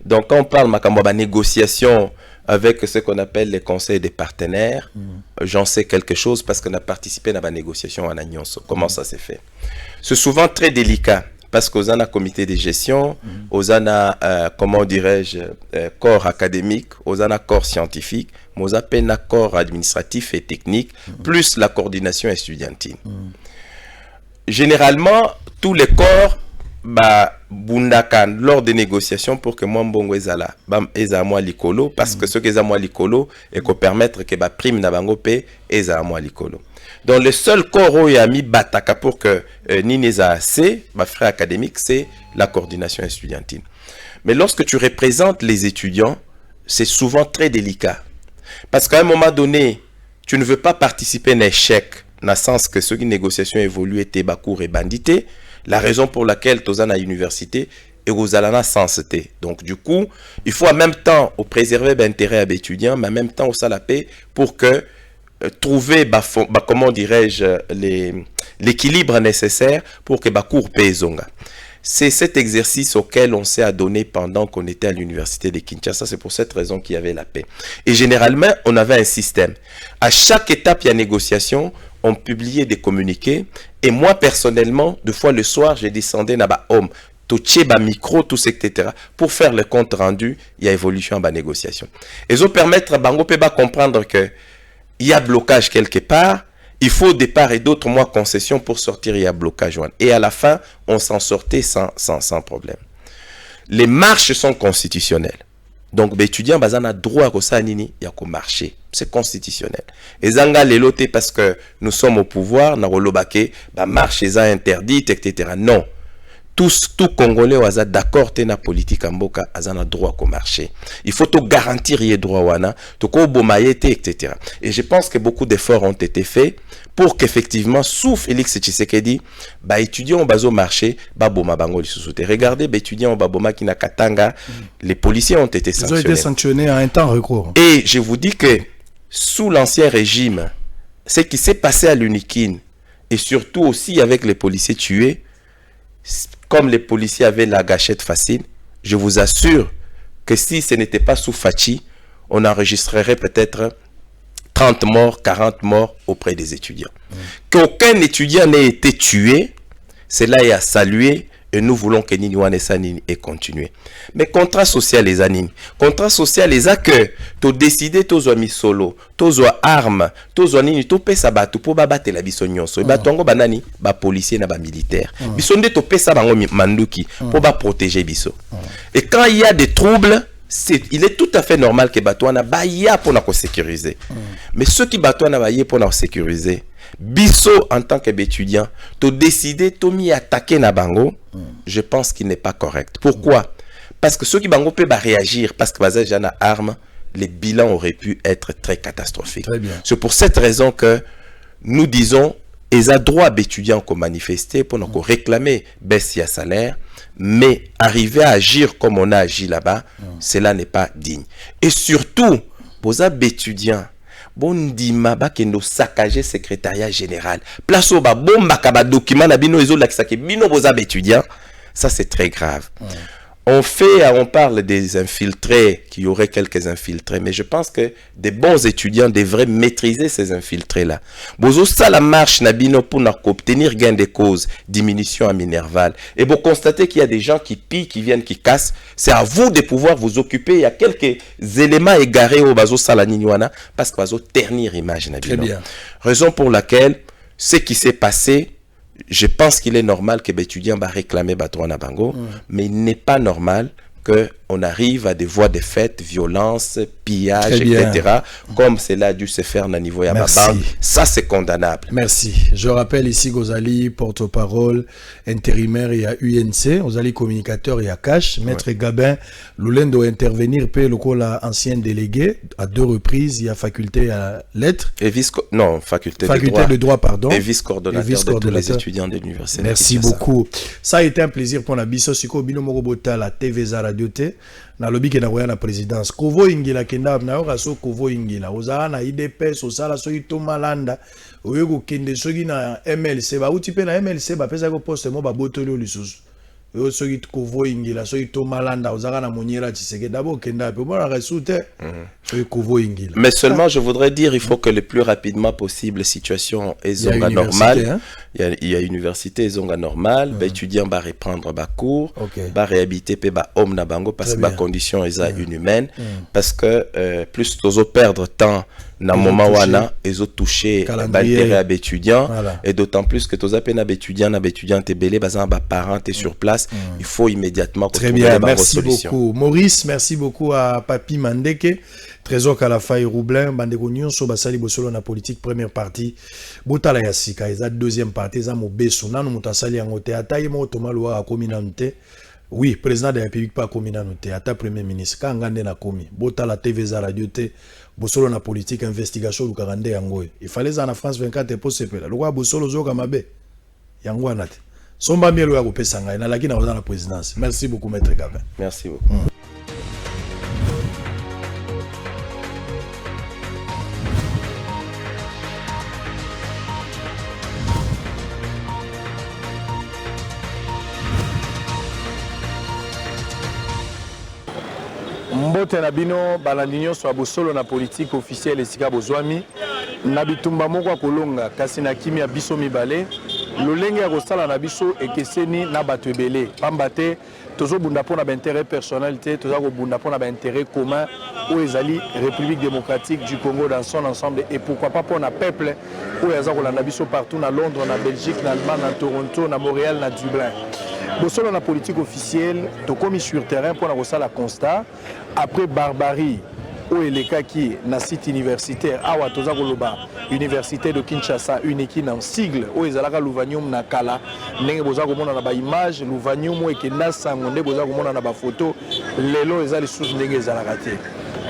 Donc, quand on parle de négociation avec ce qu'on appelle les conseils des partenaires, j'en sais quelque chose parce qu'on a participé à la négociation en Agnonso. Comment ça s'est fait? C'est souvent très délicat. Parce qu'aux a comité de gestion, aux a, comment dirais-je, corps académique, aux a corps scientifique, aux a corps administratif et technique, plus la coordination estudiantine. Généralement, tous les corps, bundakan lors des négociations pour que moi mbongo ezala eza moi likolo parce que ce que eza moi likolo et qu'on permettre que prime na bango pe eza moi likolo. Donc le seul corps où il y a mis bataka pour que Nineza assez, ma frère académique, c'est la coordination estudiantine. Mais lorsque tu représentes les étudiants, c'est souvent très délicat. Parce qu'à un moment donné, tu ne veux pas participer à un échec, dans le sens que ceux qui négociations évoluent étaient bakour et bandité, la raison pour laquelle tu es à l'université et aux alana sensité. Donc du coup, il faut en même temps préserver l'intérêt à l'étudiant, mais en même temps au salapé pour que trouver comment dirais-je l'équilibre nécessaire pour que cours payzonga. C'est cet exercice auquel on s'est adonné pendant qu'on était à l'université de Kinshasa. C'est pour cette raison qu'il y avait la paix. Et généralement, on avait un système. À chaque étape, il y a négociation, on publiait des communiqués. Et moi, personnellement, 2 fois le soir, j'ai descendu dans ba homme, touché ba micro, tout ça, etc. Pour faire le compte rendu, il y a évolution en négociation. Et ça permettre à Bango Peba comprendre que il y a blocage quelque part, il faut de part et d'autre mois concession pour sortir, il y a blocage. Et à la fin, on s'en sortait sans problème. Les marches sont constitutionnelles. Donc, les étudiants ont droit à ça, il y a qu'au marché. C'est constitutionnel. Et Zanga les loté parce que nous sommes au pouvoir, na rolobake, marche est interdite, etc. Non. Tout Congolais ont d'accord avec la politique en Boka, a droit au marché. Il faut tout garantir les droits, tout etc. Et je pense que beaucoup d'efforts ont été faits pour qu'effectivement, sous Félix Tshisekedi, étudiants au marché, boma bango li sous-souté. Regardez, étudiants au boma qui na Katanga, les policiers ont été sanctionnés. Ils ont été sanctionnés à un temps record. Et je vous dis que sous l'ancien régime, ce qui s'est passé à l'Unikin, et surtout aussi avec les policiers tués, comme les policiers avaient la gâchette facile, je vous assure que si ce n'était pas sous Fachi, on enregistrerait peut-être 30 morts, 40 morts auprès des étudiants. Qu'aucun étudiant n'ait été tué, cela est à saluer et nous voulons que Niniwane Sanini ait continué. Mais contrat social les anines. Contrat social les a que tu décidé tu as mis solo, tu as arme, tu as nini, tu pesa batu pour battre la bisonyonso. Et batongo banani, ba policier na ba militaire. Bisonde tu pesa bango manduki pour ba protéger biso. Et quand il y a des troubles, il est tout à fait normal que Batouana baïa pour nous sécuriser. Mais ceux qui Batouana baïa pour nous sécuriser, biso en tant qu'étudiant, tu décidé, tu mis attaquer na bango, je pense qu'il n'est pas correct. Pourquoi? Parce que ceux qui bango peuvent réagir, parce que bazé jana arme, les bilans auraient pu être très catastrophiques. C'est pour cette raison que nous disons, ils ont droit d'étudiants qu'on manifester pour nous réclamer baisse de salaire, mais arriver à agir comme on a agi là-bas, cela n'est pas digne. Et surtout, vos étudiants, bon dima ba kendo saccager secrétariat général. Place au ba bomba kaba document na bino ezo lakisake bino vos étudiants, ça c'est très grave. On parle des infiltrés, qu'il y aurait quelques infiltrés, mais je pense que des bons étudiants devraient maîtriser ces infiltrés-là. Bozo ça la marche nabino pour obtenir gain de cause, diminution à Minerval. Et vous constatez qu'il y a des gens qui pillent, qui viennent, qui cassent. C'est à vous de pouvoir vous occuper. Il y a quelques éléments égarés au bazo salaniniwana parce que bazo ternir image nabino. Très bien. Raison pour laquelle ce qui s'est passé, je pense qu'il est normal que l'étudiant va réclamer Batouana Bango, mais il n'est pas normal qu'on on arrive à des voies de fait, violence, pillage, etc. Comme cela a dû se faire au niveau de Band. Ça, c'est condamnable. Merci. Je rappelle ici Gozali, porte-parole intérimaire, il y a UNC, Gozali communicateur, il y a Cash, Maître Gabin, Loulen doit intervenir, puis le ancien délégué, à 2 reprises, il y a faculté à lettres. Et faculté de droit, pardon. Et vice-coordonnateur de tous les étudiants de l'université. Merci beaucoup. Ça a été un plaisir pour Nabiso Siko, Bino Morobota, la TV Za Radio T. Na lobi ke na roya na présidence Kovo ingila kenda na yo kaso Kovo ingila ozala na IDPS osala so ito malanda oyo ko kende soki na MLC ba uti pe na MLC ba pesa ko poste mo ba botolo lisusu oyo soki Kovo ingila so ito malanda ozala na monyera Tshisekedi d'abord kenda pe mo na resute Kovo ingila. Mais seulement je voudrais dire il faut que le plus rapidement possible situation ezonga normale. Il y a université ezonga normale, ba étudiant ba reprendre ba cours, ba réhabiter pe ba homme na bango parce que ba condition eza inhumaine parce que plus tozo perdre temps na moment wana ezo toucher l'intérêt à étudiant et d'autant plus que toza pe na étudiant te belé bazan ba parents te sur place, il faut immédiatement très bien, merci beaucoup Maurice, merci beaucoup à Papi Mandeke. Trésor Kalafay Roublin, Bandeko Nyonso Basali Bosolo na politique première partie. Botala Yasika, eza deuxième partie, eza Mobeso. Nanu Mutasali Angote, Ataye Mo Tomaloa a communauté. Oui, président de la République pas communauté, Ata premier ministre. Kangande na komi. Botala TV za radio te. Bosolo na politique investigation Lukarande Yangoy. Il fallait en France 24 pour se faire. Le roi Bosolo Zoka Mabe. Yangoy Nate. Somba mielo ya kopesanga na laki na oza na présidence. Merci beaucoup maître Gabin. Merci beaucoup. Mbote na bino balandinyo so abosolo na politique officielle esika bozwami na bitumba moko kolonga kasi na kimia biso mibale lolenge ya kosala na biso ekeseni na bato ebele pamba te tozobunda mpona baintérêt personnel te toza kobunda mpona baintérêt commun oyo ezali République démocratique du Congo dans son ensemble et pourquoi pas mpona peuple oyo aza kolanda biso partout na Londres, na Belgique, na Allemagne, na Toronto, na Montréal, na Dublin. Bosolo na politique officielle tokomi sur terrain mpona kosala constat après barbarie oyo elekaki na site universitaire awa toza koloba université de Kinshasa uniki na sigle oyo ezalaka Louvanium na kala ndenge boza komona na ba image Louvanium ekenda sango nde boza komona na ba photo lelo eza lisusu ndenge ezalaka te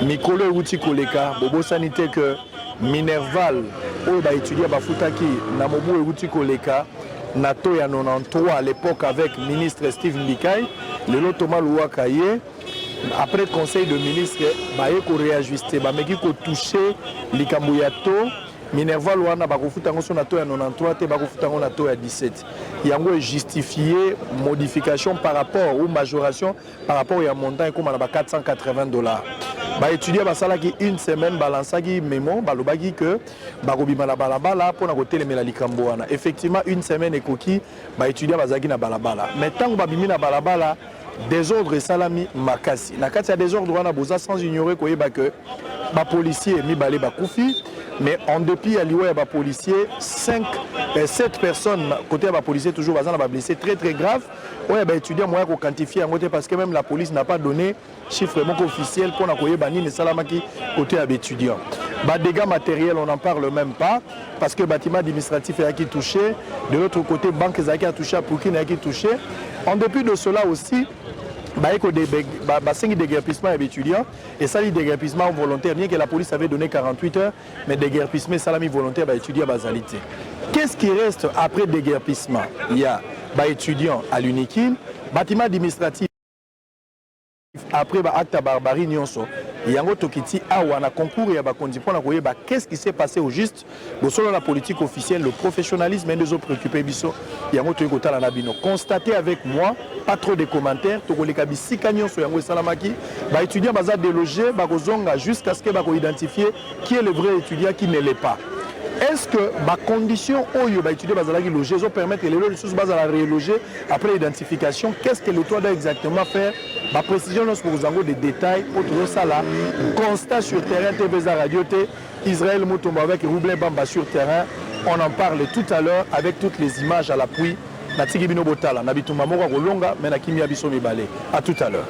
mikolo euti koleka bobosani te que Minerval oyo ba étudier bafutaki na mobu euti koleka na to ya 93 à l'époque avec ministre Steve Mbikai lelo Thomas Louaka ye après conseil de ministre baye ko réajuster ba meki ko toucher likambo ya to Minerval wana bakofuta ngo so na to ya 93 te bakofuta ngo na to ya 17 yango justifier modification par rapport ou majoration par rapport ya montant comme na ba $480 ba étudier basalaki une semaine balansaki mémo balobaki que bakobima na balabala pona ko telemela likambo wana effectivement une semaine ekoki ba étudier bazaki na balabala mais tant babimi na balabala désordre salami makasi na kati ya désordre wana boza sans ignorer koyeba que ba policier mibale bakufi mais en dépit à liwa ya ba policier 7 personnes côté ya ba policier toujours bazana ba blessé très très grave oya ba étudiant moya ko quantifier ngote parce que même la police n'a pas donné chiffre officiel pour na koyeba nini salamaki côté ya ba étudiant ba dégâts matériels on n'en parle même pas parce que bâtiment administratif est qui touché de l'autre côté banque zaki a touché pour qui n'a qui touché en dépit de cela aussi des déguerpissements étudiants et ça les déguerpissements volontaires bien que la police avait donné 48 heures mais déguerpissement salami volontaire étudiants basalité. Qu'est-ce qui reste après déguerpissement? Il y a étudiants à l'UNIKIL, bâtiment administratif après acte barbarie nyonso yango tokiti awa na concours ya bakondi pona koyeba qu'est-ce qui s'est passé au juste selon la politique officielle le professionnalisme et les autres préoccupés biso yango to ekotala na bino constatez avec moi pas trop de commentaires tokoleka bisika nyonso yango esalamaki ba étudiants baza délogé bakozonga jusqu'à ce que bako identifier qui est le vrai étudiant qui ne l'est pas. Est-ce que ma condition oyo ba étudier bazalaki loger zo permettre les ressources base à la reloger après l'identification qu'est-ce que le toit doit exactement faire ma précision lorsque vous avez des détails pour tout ça là constat sur terrain TVza Radio T Israël Mutombo avec Roublin Bamba sur terrain on en parle tout à l'heure avec toutes les images à l'appui na tiki bino botala na bitumba moko kolonga mais na kimia biso mibale à tout à l'heure.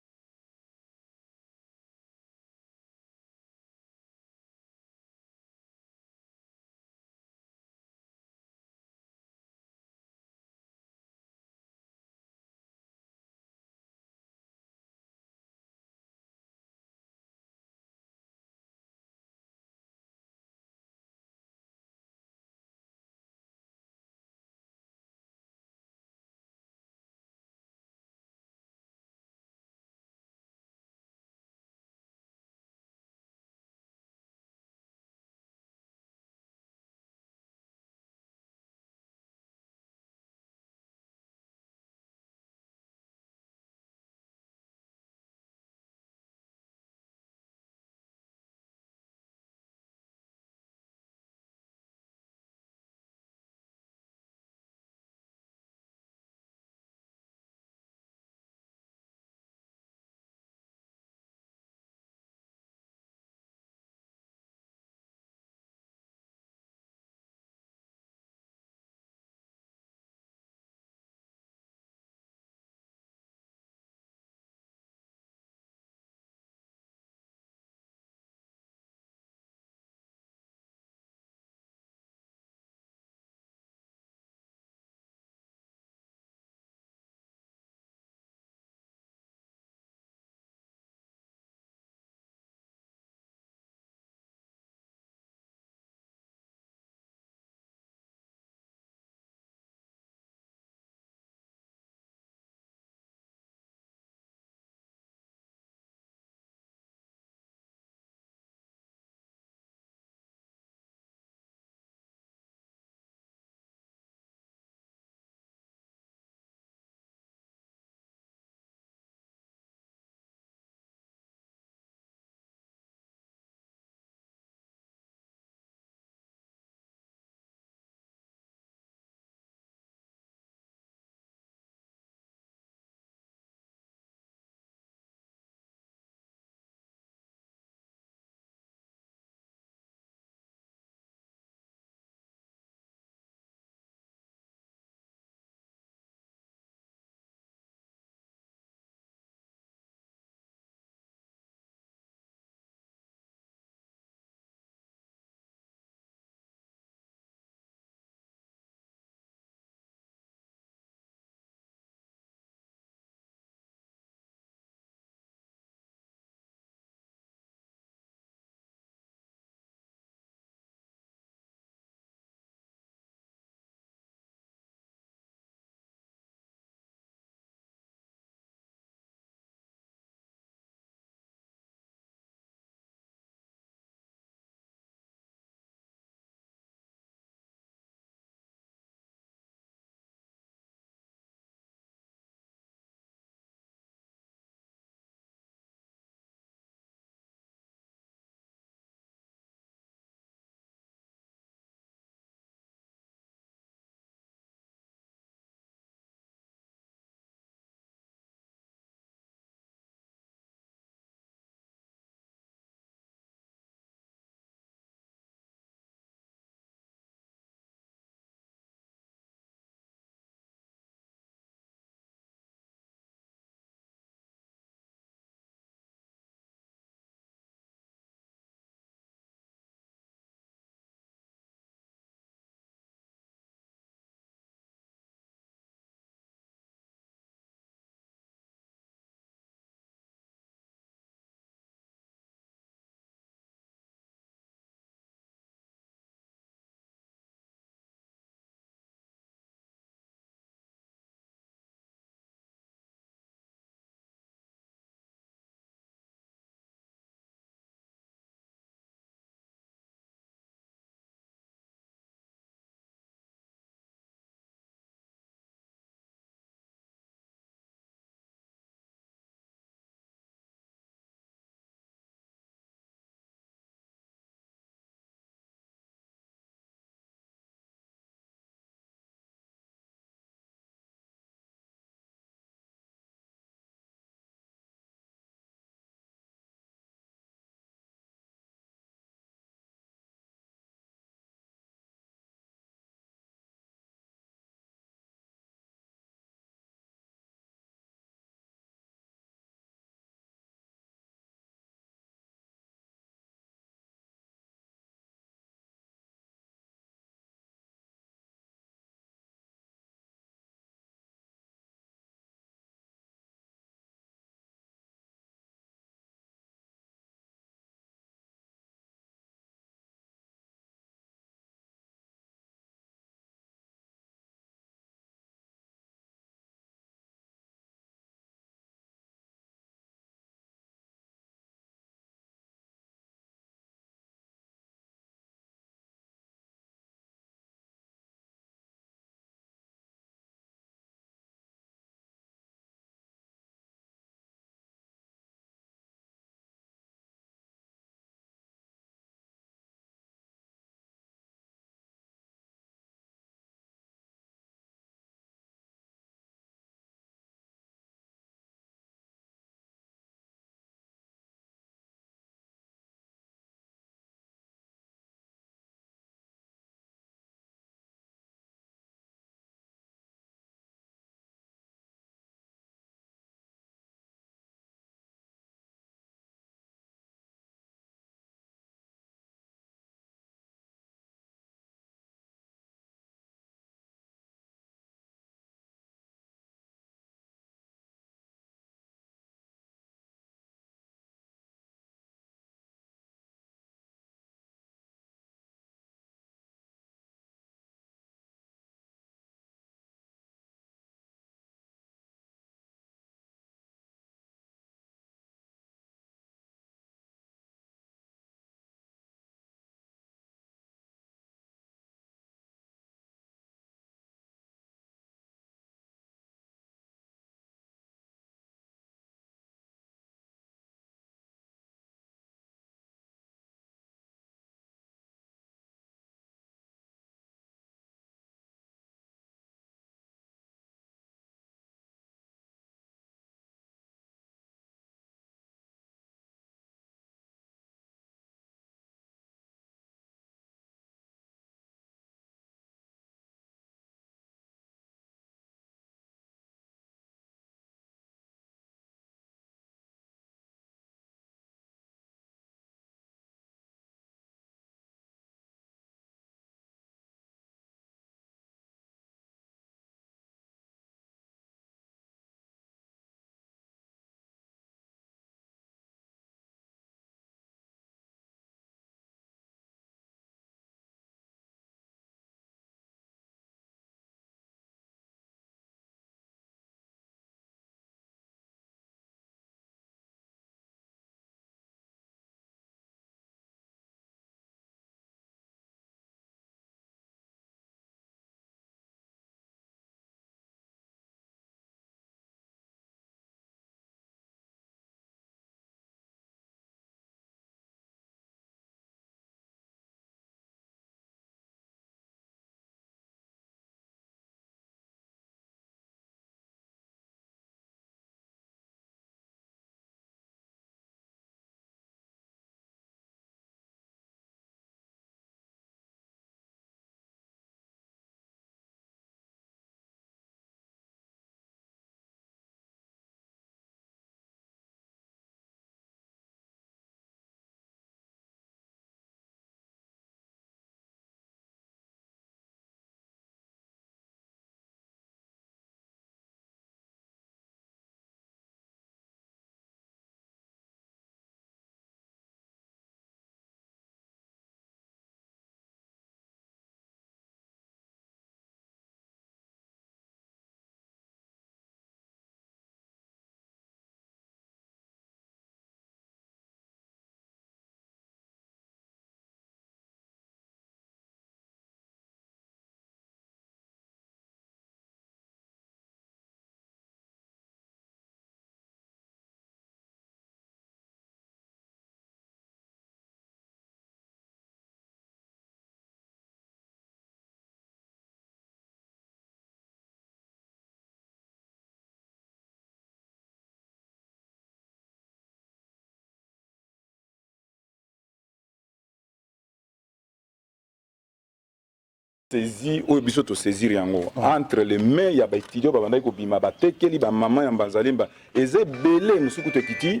saisi oyo biso to saisir yango entre les mains ya ba étudiant ba bandai ko bima ba tekeli ba maman ya Mbanzalemba eze belé musuku to kiti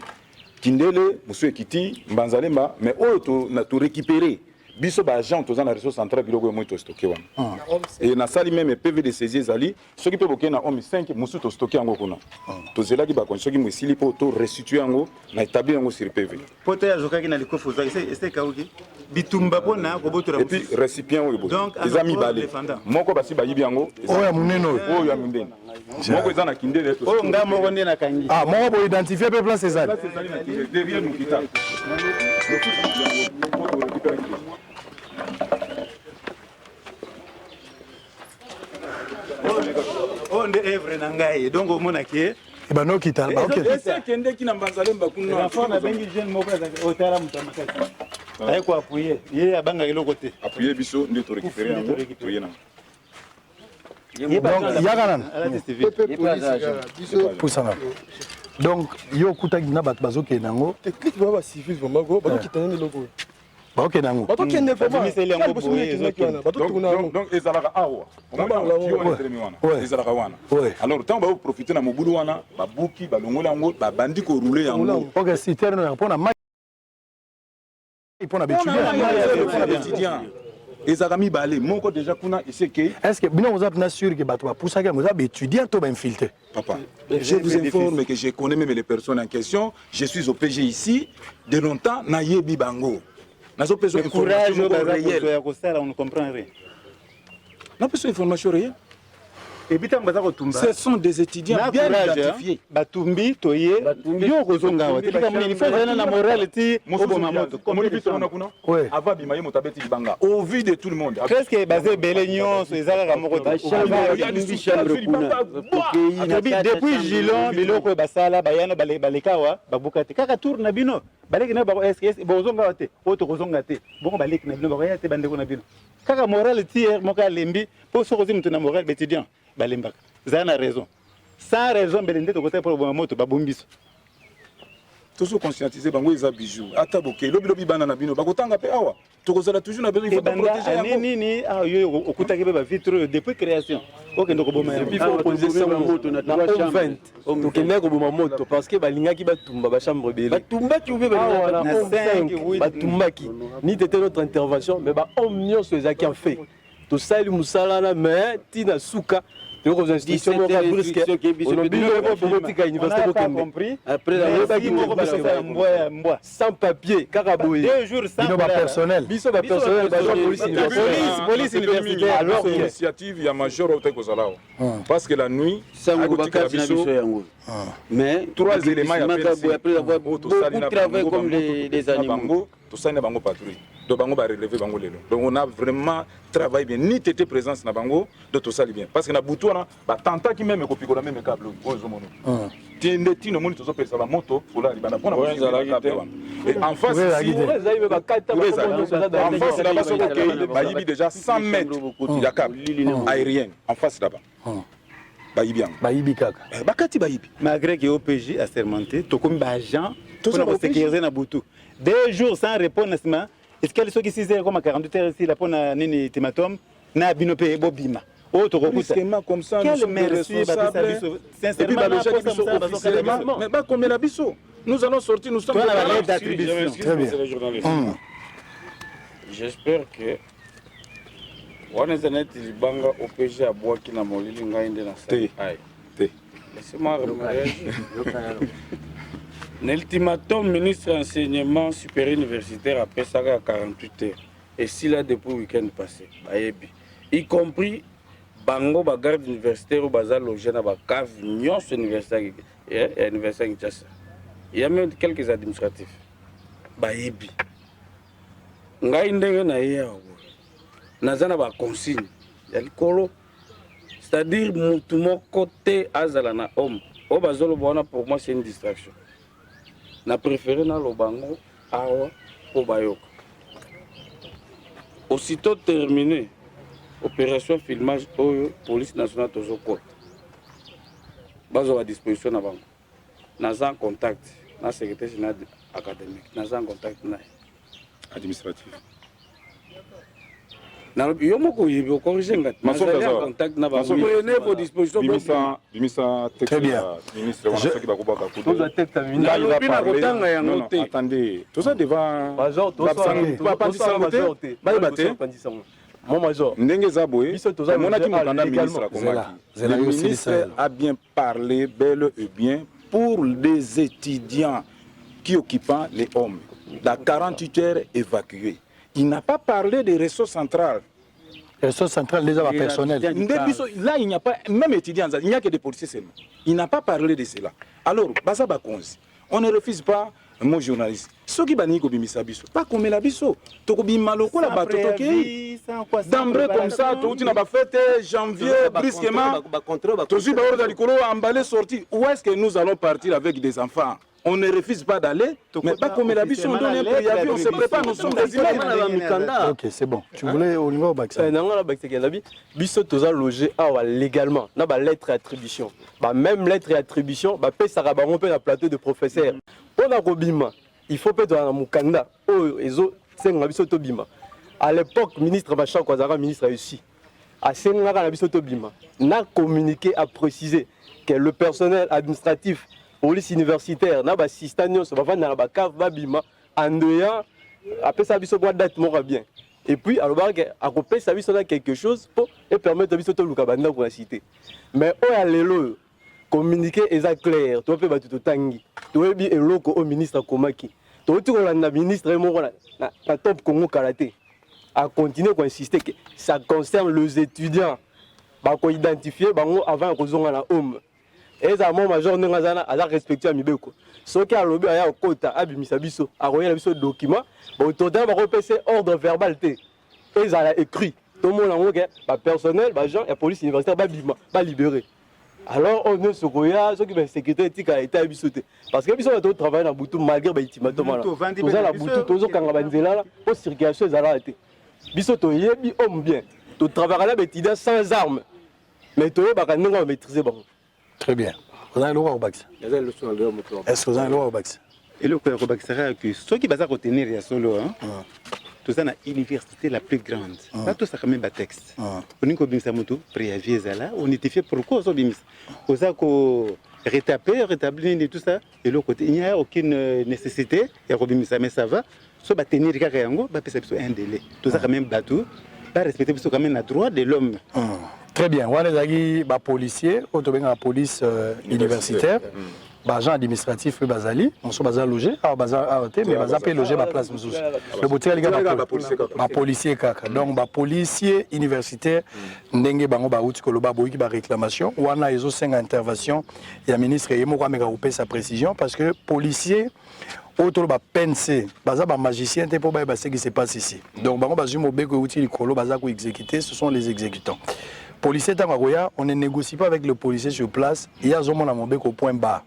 kindele musu kiti Mbanzalemba mais oyo to na to récupérer biso ba agent to za na réseau central biloko yo moto stocké wana et na sali même PV de saisir zali soki pe boké na omi 5 musu to stocké yango kuna to zelaki ba konsoki mu sili po to restituer yango na établir yango sur PV poto ya zokaki na likofu za c'est kauki bitumba pona ko botura et puis récipient oyo donc les amis balé moko basi ba yibi yango oya muneno oyo ya mundeni moko za na kindele to oyo nga moko ndena kangi moko bo identifier pe place ezali derrière nous kita on de evre na ngai donc omona ke bano kita ba OK c'est kende ki na Mbanzalemba kuna enfant na bengi jeune moko za otara mutamakati ay ko appuyer ye abanga iloko te appuyer biso ndio to récupérer yango to yena donc yo kutaki na bato bazokende yango tekiki ba civil vraiment go bazokitana loko bakokende yango batokende donc ezalaka awa ezalaka wana alors ntango baoprofite na mobulu wana babuki balongoli yango babandi korule yango ok citerne mpona mai mpona bétudiant ezalaka mibale moko déjà kuna eseke est-ce que bino vous êtes sûr que bato bapusaki yango eza baétudiant to bainfiltré papa je vous informe que je connais même les personnes en question je suis au PG ici de longtemps nayebi bango nazo peso information réelle on ne comprend rien na peso information réelle ce sont des étudiants bien identifiés. Batumbi, Toye, yo kozonga wa. Il faut na moralité oboma moto. Au vu de tout le monde. Presque basé Belegnon, ezalaka moko te. Depuis Gilon, biloko basala bayana balekawa, babukate. Kaka tour na bino. Baleki na bako est bozonga wa te. Oto kozonga te. Boko baleki na bino bako ya te bandeko na bino. Kaka moralité moka lembi, po sokozi mutu na morale étudiant. Balembaka zana raison sans raison belende to côté pour moto babombiso tous conscientiser bango eza bijou ata boke lobi bana na bino bakotanga pe awa tokozala toujours na besoin il faut protéger yango nini yo okutaki be ba vitre depuis création okende ko boma il faut poser ça moto na 20 tokende ko boma moto parce que balingaki batumba ba chambre belé batumbaki ube balingaka na 5 batumbaki ni tete notre intervention mais ba omnion so ezaki en fait to sali musala mais tina suka de aux institutions brusque on a compris après sans papier caraboye 2 jours sans personnel police universitaire alors initiative ya major au Tekozalao parce que la nuit mais 3 éléments après avoir beaucoup travaillé comme les animaux tout ça na bango patrouille donc bango ba relever bango lelo donc on a vraiment travaillé bien ni tété présence na bango de tout ça bien parce que na butu wana ba tanta qui même kopiko na même câble ozo mono tiende tino moni tozo pesa ba moto ola libana pona et en face en face là-bas sur le ba yibi déjà 100 mètres ya câble aérien en face là-bas bayibi kaka bakati bayibi malgré que OPJ a sermenté to comme ba agent pour sécuriser na butu 2 jours sans répondre est-ce qu'elle soit qui 6 heures comme 48 heures ici la pona nini ultimatum na binope bobima autre recoute comme ça nous sommes responsables sincèrement mais pas comme la biso nous allons sortir nous sommes dans la d'attribution très bien j'espère que on est net libanga OPG à bois qui na molili ngainde na sai laissez-moi remercier l'ultimatum ministre enseignement supérieur universitaire après ça à 48 heures et si là depuis week-end passé y compris bango ba garde universitaire ou bazar logé na ba cave nyonso universitaire et universitaire Kinshasa il y a même quelques administratifs bayebi ngai ndenge na yawo nazana ba consigne ya likolo c'est-à-dire mutu moko te azala na homme o bazolo bona pour moi c'est une distraction na préféré na lobango awa po bayoka aussitôt terminé opération filmage oyo police nationale tozo kota bazo à disposition na bango naza en contact na secrétaire général académique naza en contact na administratif yo moko yebi okorige nga nazali en contact na bango prenez vos dispositions bimisa très bien ministre wana soki bakobaka nalobi na kotanga yango te attendez toza devant bapandisanga te bayeba te mon major ndenge eza boye monaki mokanda ministre akomaki le ministre a bien parlé bel et bien pour les étudiants qui occupent les hommes dans 48 heures évacués. Il n'a pas parlé des réseaux centrales. Les réseaux centrales, les avoir personnels. Là, il n'y a pas, même étudiants, il n'y a que des policiers seulement. Il n'a pas parlé de cela. Alors, on ne refuse pas, mon journaliste. Ceux qui banissent Kobimisa Bisso, pas comme la Bisso. Tokobima loko la bateau, d'emblée comme ça, tu n'as pas fait janvier, brusquement. Toujours dans le colo, emballé, sorti. Où est-ce que nous allons partir avec des enfants? On ne refuse pas d'aller, mais pas comme la Bisso, on donne un préavis, on se prépare, nous sommes des humains. Ok, c'est bon. Tu voulais au niveau Baxa? Bisso, tu as logé légalement. On a lettre d'attribution. Même lettre d'attribution, ça va romper la plateau de professeur. On a Robima. Il faut peut-être un Mukanda. À l'époque, ministre Bachar Kwazara, ministre réussi. À Sénégal, on a communiqué, à préciser que le personnel administratif, police universitaire, n'a pas assistant, ça va dans la cave, babima, en après ça, biso boit date mora bien. Et puis, alors, à couper, ça a quelque chose pour permettre à biso de l'Ukabanda pour la cité. Mais, oh, allez-le, communiquer est clair, tu peux battre tout tangi, tu peux bien loco au ministre Komaki, tu peux dire au ministre na top Congo Karaté, à continuer à insister que ça concerne les étudiants, bah, qu'on identifie, bah, avant qu'on soit en homme. Et ça, mon major, nous avons respecté à Mibeko. Ce qui a lobby à Kota, à Bimisabiso, à Royal Biso document, au total, on va repasser ordre verbal. Et ça a écrit. Tout le monde a personnel, la police universitaire va libérer. Alors, on est sur Roya, ceux qui vont sécurité éthique a été abisoté. Parce que Biso va travailler dans Boutou malgré l'ultimatum. Tout ça, la Boutou, tout ça, quand on va dire là, pour circulation, ça a été. Biso, tu es homme bien. Tu travailles là, sans armes. Mais tu vas maîtriser. Très bien. Vous avez le droit au Bax. Est-ce que vous avez le droit au Bax? Et le droit au Bax sera que ceux qui vont retenir les solo, tout ça, c'est l'université la plus grande. Pas tout ça comme un texte. On est comme ça, préavis là. On était fait pourquoi on est rétablir et tout ça. Et l'autre côté, il n'y a aucune nécessité. Et mais ça va. Si on va tenir les gars, on va faire un délai. Tout ça, quand même, bateau. Pas respecter quand même le droit de l'homme. Très bien. On a des policiers, la police universitaire, agent administratif, Bazali, on se base logé, mais Bazapé logé ma place. Le boutique les gars, policier kaka. Donc policier universitaire, ndenge bango ba outi ko loba boyi ba réclamation, ou on a les 5 interventions, il y a ministre Yemo kwa meka couper sa précision parce que policier autour ba pensé, baza ba magicien te pour ba ce qui se passe ici. Donc bango ba jumo beko outi likolo baza ko exécuter, ce sont les exécutants. Policier Tangagoya, on ne négocie pas avec le policier sur place. Il y a Zomon Amobek au point bas.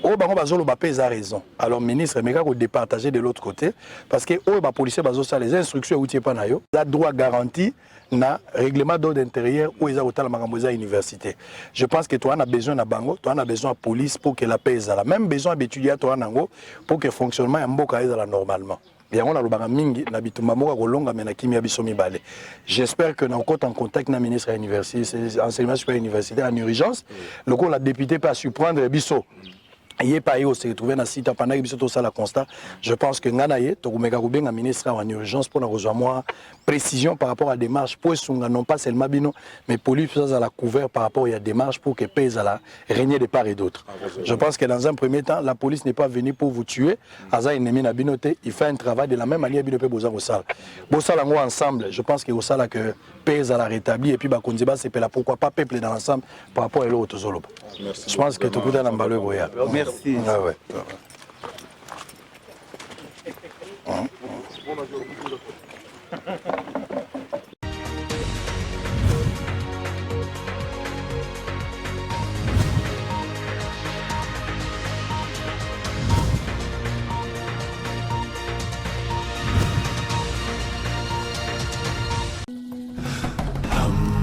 Au Bango Bazolo Bapé a raison. Alors, ministre, mais qu'on départager de l'autre côté. Parce que au policier Bazo, ça les instructions outils panayo, la droit garanti na règlement d'ordre intérieur où ils ont autant la Magamboza université. Je pense que toi on a besoin de Bango, toi on a besoin de police pour que la paix soit là. Même besoin d'étudier toi Nango pour que le fonctionnement en Mboka soit là normalement. Bien on a le mingi na bitumba moka kolonga mena kimia biso mibale. J'espère que nous sommes en contact avec le ministre de l'université, enseignement supérieur universitaire en urgence. Le coup la député peut surprendre biso. Il est pas eu se retrouver dans site pendant que biso tout ça la constat. Je pense que nganaye to kumeka kubenga ministre en urgence pour nous rejoindre précision par rapport à la démarche pour sunga non pas seulement bino mais police ça la couvert par rapport à la démarche pour que paix à la régner de part et d'autre. Je pense que dans un premier temps la police n'est pas venue pour vous tuer, aza ennemi na binoté, il fait un travail de la même manière bino pe boza au sala. Bosala ngo ensemble, je pense que au sala que paix à la rétablir et puis ba kondiba c'est là pourquoi pas peuple dans l'ensemble par rapport à l'autre zolo. Je pense que tout est dans balé boya. Merci. Ah ouais.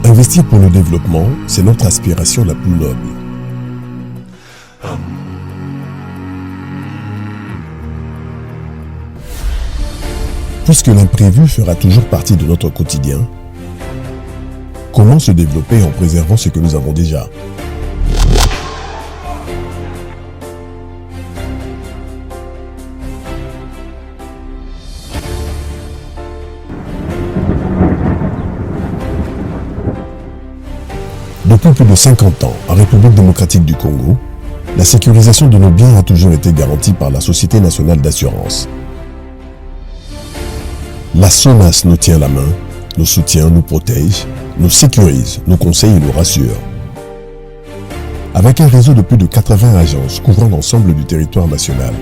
Investir pour le développement, c'est notre aspiration la plus noble. Puisque l'imprévu fera toujours partie de notre quotidien, Comment se développer en préservant ce que nous avons déjà? Depuis plus de 50 ans, en République démocratique du Congo, la sécurisation de nos biens a toujours été garantie par la Société nationale d'assurance. La SONAS nous tient la main, nous soutient, nous protège, nous sécurise, nous conseille et nous rassure. Avec un réseau de plus de 80 agences couvrant l'ensemble du territoire national,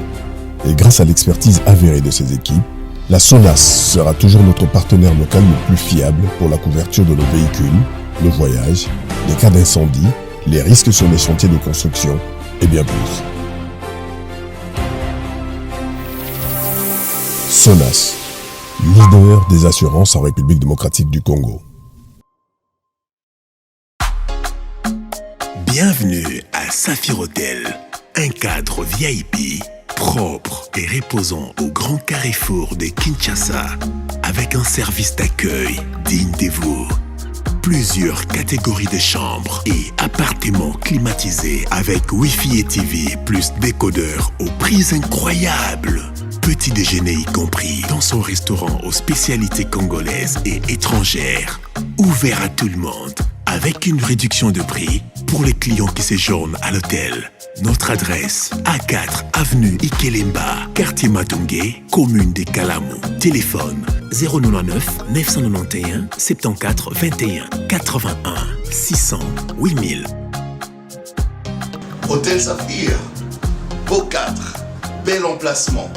et grâce à l'expertise avérée de ses équipes, la SONAS sera toujours notre partenaire local le plus fiable pour la couverture de nos véhicules, nos voyages, les cas d'incendie, les risques sur les chantiers de construction et bien plus. SONAS, leader des assurances en République démocratique du Congo. Bienvenue à Saphir Hotel, un cadre VIP, propre et reposant au grand carrefour de Kinshasa, avec un service d'accueil digne de vous. Plusieurs catégories de chambres et appartements climatisés avec Wi-Fi et TV plus décodeur aux prix incroyables. Petit déjeuner y compris dans son restaurant aux spécialités congolaises et étrangères. Ouvert à tout le monde avec une réduction de prix pour les clients qui séjournent à l'hôtel. Notre adresse, A4 avenue Ikelemba, quartier Matungé, commune des Kalamou. Téléphone 099 991 74 21 81 600 8000. Hôtel Saphir, beau cadre, bel emplacement,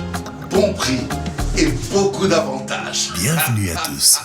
bon prix et beaucoup d'avantages. Bienvenue à tous.